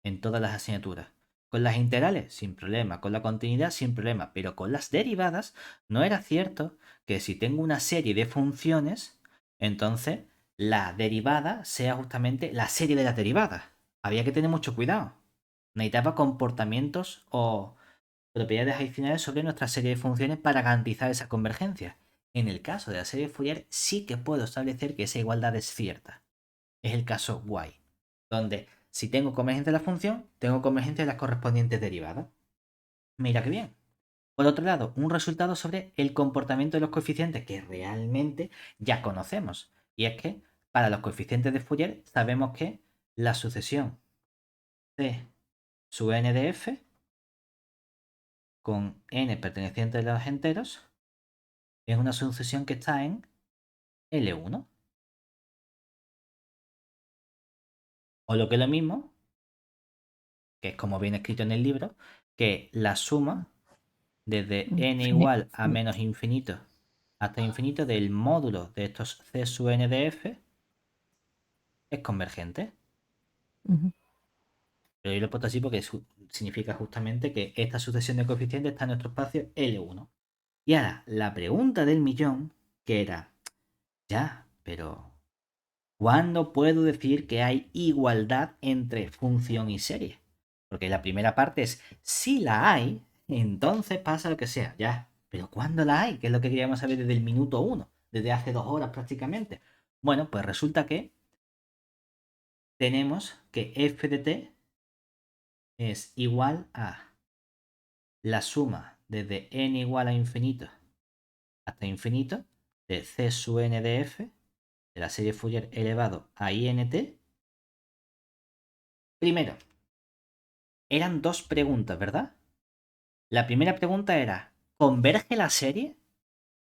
en todas las asignaturas. Con las integrales, sin problema. Con la continuidad, sin problema. Pero con las derivadas, no era cierto que si tengo una serie de funciones, entonces la derivada sea justamente la serie de las derivadas. Había que tener mucho cuidado. Necesitaba comportamientos o propiedades adicionales sobre nuestra serie de funciones para garantizar esa convergencia. En el caso de la serie Fourier, sí que puedo establecer que esa igualdad es cierta. Es el caso Y, donde si tengo convergencia de la función, tengo convergencia de las correspondientes derivadas. Mira qué bien. Por otro lado, un resultado sobre el comportamiento de los coeficientes que realmente ya conocemos. Y es que para los coeficientes de Fourier sabemos que la sucesión C sub n de f con n perteneciente a los enteros es una sucesión que está en L1. O lo que es lo mismo, que es como viene escrito en el libro, que la suma desde n igual a menos infinito hasta infinito del módulo de estos c sub n de f es convergente. Ujú. Pero yo lo he puesto así porque significa justamente que esta sucesión de coeficientes está en nuestro espacio L1. Y ahora, la pregunta del millón, que era, ya, pero ¿cuándo puedo decir que hay igualdad entre función y serie? Porque la primera parte es, si la hay, entonces pasa lo que sea, ya. Pero ¿cuándo la hay? Que es lo que queríamos saber desde el minuto 1, desde hace 2 horas prácticamente. Bueno, pues resulta que tenemos que f de t es igual a la suma desde n igual a infinito hasta infinito de c sub n de f de la serie Fourier elevado a int. Primero, eran dos preguntas, ¿verdad? La primera pregunta era, ¿converge la serie?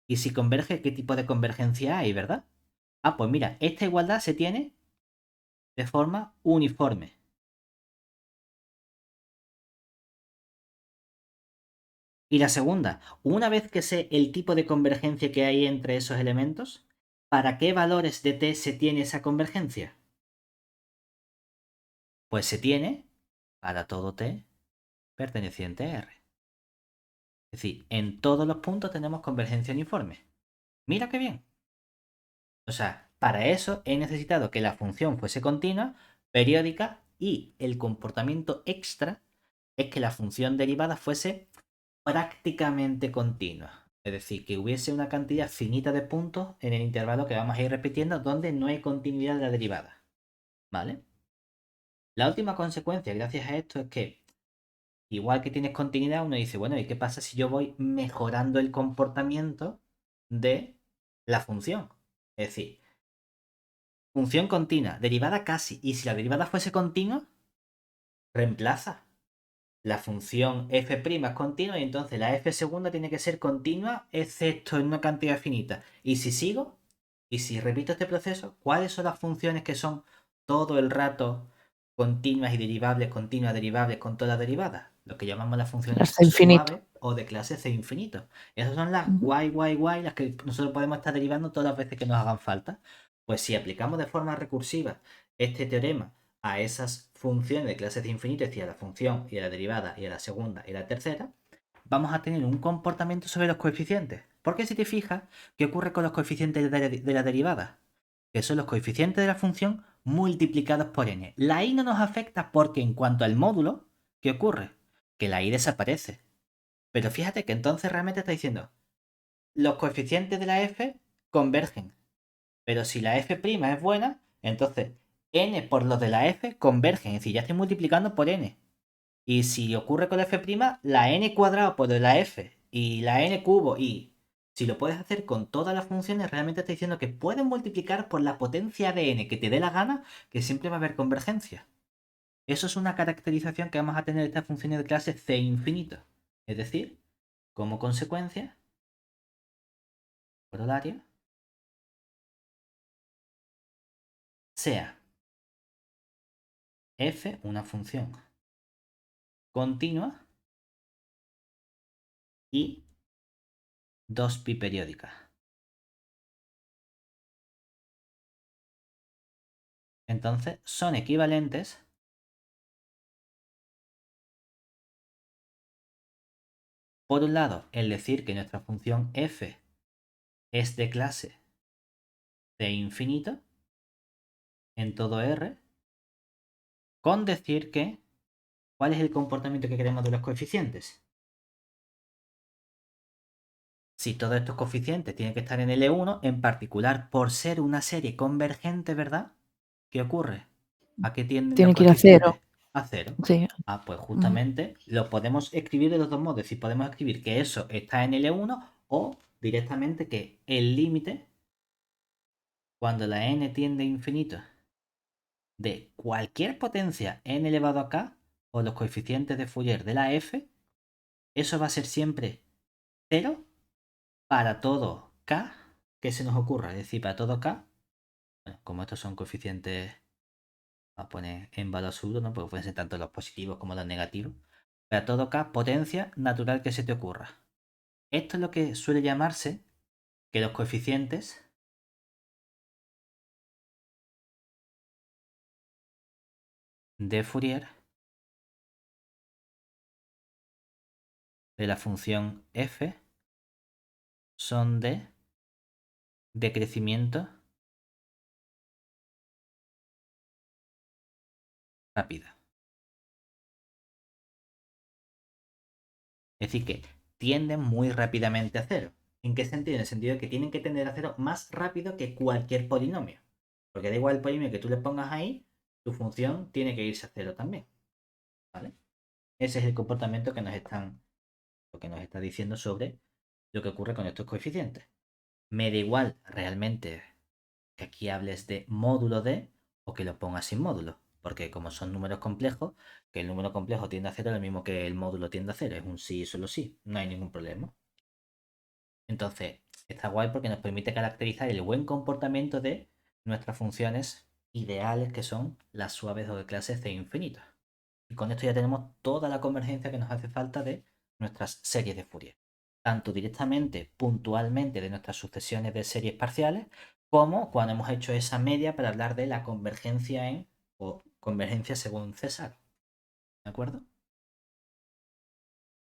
Y si converge, ¿qué tipo de convergencia hay, verdad? Ah, pues mira, esta igualdad se tiene de forma uniforme. Y la segunda, una vez que sé el tipo de convergencia que hay entre esos elementos, ¿para qué valores de t se tiene esa convergencia? Pues se tiene para todo t perteneciente a R. Es decir, en todos los puntos tenemos convergencia uniforme. Mira qué bien. O sea, para eso he necesitado que la función fuese continua, periódica y el comportamiento extra es que la función derivada fuese prácticamente continua. Es decir, que hubiese una cantidad finita de puntos en el intervalo que vamos a ir repitiendo donde no hay continuidad de la derivada. ¿Vale? La última consecuencia, gracias a esto, es que igual que tienes continuidad, uno dice, bueno, ¿y qué pasa si yo voy mejorando el comportamiento de la función? Es decir, función continua, derivada casi, y si la derivada fuese continua, reemplaza. La función f' es continua y entonces la f segunda tiene que ser continua excepto en una cantidad finita. Y si sigo, y si repito este proceso, ¿cuáles son las funciones que son todo el rato continuas y derivables con todas derivadas? Lo que llamamos las funciones Hasta infinito. suaves o de clase C infinito. Esas son las Ujú. guay, las que nosotros podemos estar derivando todas las veces que nos hagan falta. Pues si aplicamos de forma recursiva este teorema a esas funciones de clases de infinito, es decir, a la función y a la derivada y a la segunda y a la tercera, vamos a tener un comportamiento sobre los coeficientes. Porque si te fijas, ¿qué ocurre con los coeficientes de la derivada? Que son los coeficientes de la función multiplicados por n. La i no nos afecta porque en cuanto al módulo, ¿qué ocurre? Que la i desaparece. Pero fíjate que entonces realmente está diciendo, los coeficientes de la f convergen. Pero si la f' es buena, entonces n por los de la f convergen. Es decir, ya estoy multiplicando por n. Y si ocurre con la f', la n cuadrado por la f y la n cubo, y si lo puedes hacer con todas las funciones, realmente está diciendo que puedes multiplicar por la potencia de n que te dé la gana, que siempre va a haber convergencia. Eso es una caracterización que vamos a tener de estas funciones de clase C infinito. Es decir, como consecuencia, corolario, sea f una función continua y 2pi periódica. Entonces, son equivalentes por un lado, el decir que nuestra función f es de clase C infinito en todo R, con decir que, ¿cuál es el comportamiento que queremos de los coeficientes? Si todos estos coeficientes tienen que estar en L1, en particular por ser una serie convergente, ¿verdad? ¿Qué ocurre? ¿A qué tienden los Tiene que ir a coeficientes? cero. A cero. Sí. Ah, pues Ujú. justamente lo podemos escribir de los dos modos. Si podemos escribir que eso está en L1 o directamente que el límite, cuando la n tiende a infinito, de cualquier potencia n elevado a k o los coeficientes de Fourier de la f, eso va a ser siempre 0 para todo k que se nos ocurra. Es decir, para todo k, bueno, como estos son coeficientes, vamos a poner en valor absoluto, ¿no? Porque pueden ser tanto los positivos como los negativos. Para todo k, potencia natural que se te ocurra. Esto es lo que suele llamarse que los coeficientes de Fourier de la función f son de decrecimiento rápido. Es decir, que tienden muy rápidamente a cero. ¿En qué sentido? En el sentido de que tienen que tender a cero más rápido que cualquier polinomio. Porque da igual el polinomio que tú le pongas ahí, tu función tiene que irse a cero también. ¿Vale? Ese es el comportamiento que lo que nos está diciendo sobre lo que ocurre con estos coeficientes. Me da igual realmente que aquí hables de módulo de o que lo pongas sin módulo. Porque como son números complejos, que el número complejo tiende a cero es lo mismo que el módulo tiende a cero. Es un sí y solo sí. No hay ningún problema. Entonces, está guay porque nos permite caracterizar el buen comportamiento de nuestras funciones ideales, que son las suaves o de clase C infinito. Y con esto ya tenemos toda la convergencia que nos hace falta de nuestras series de Fourier. Tanto directamente, puntualmente, de nuestras sucesiones de series parciales, como cuando hemos hecho esa media para hablar de la convergencia en, o convergencia según César. ¿De acuerdo?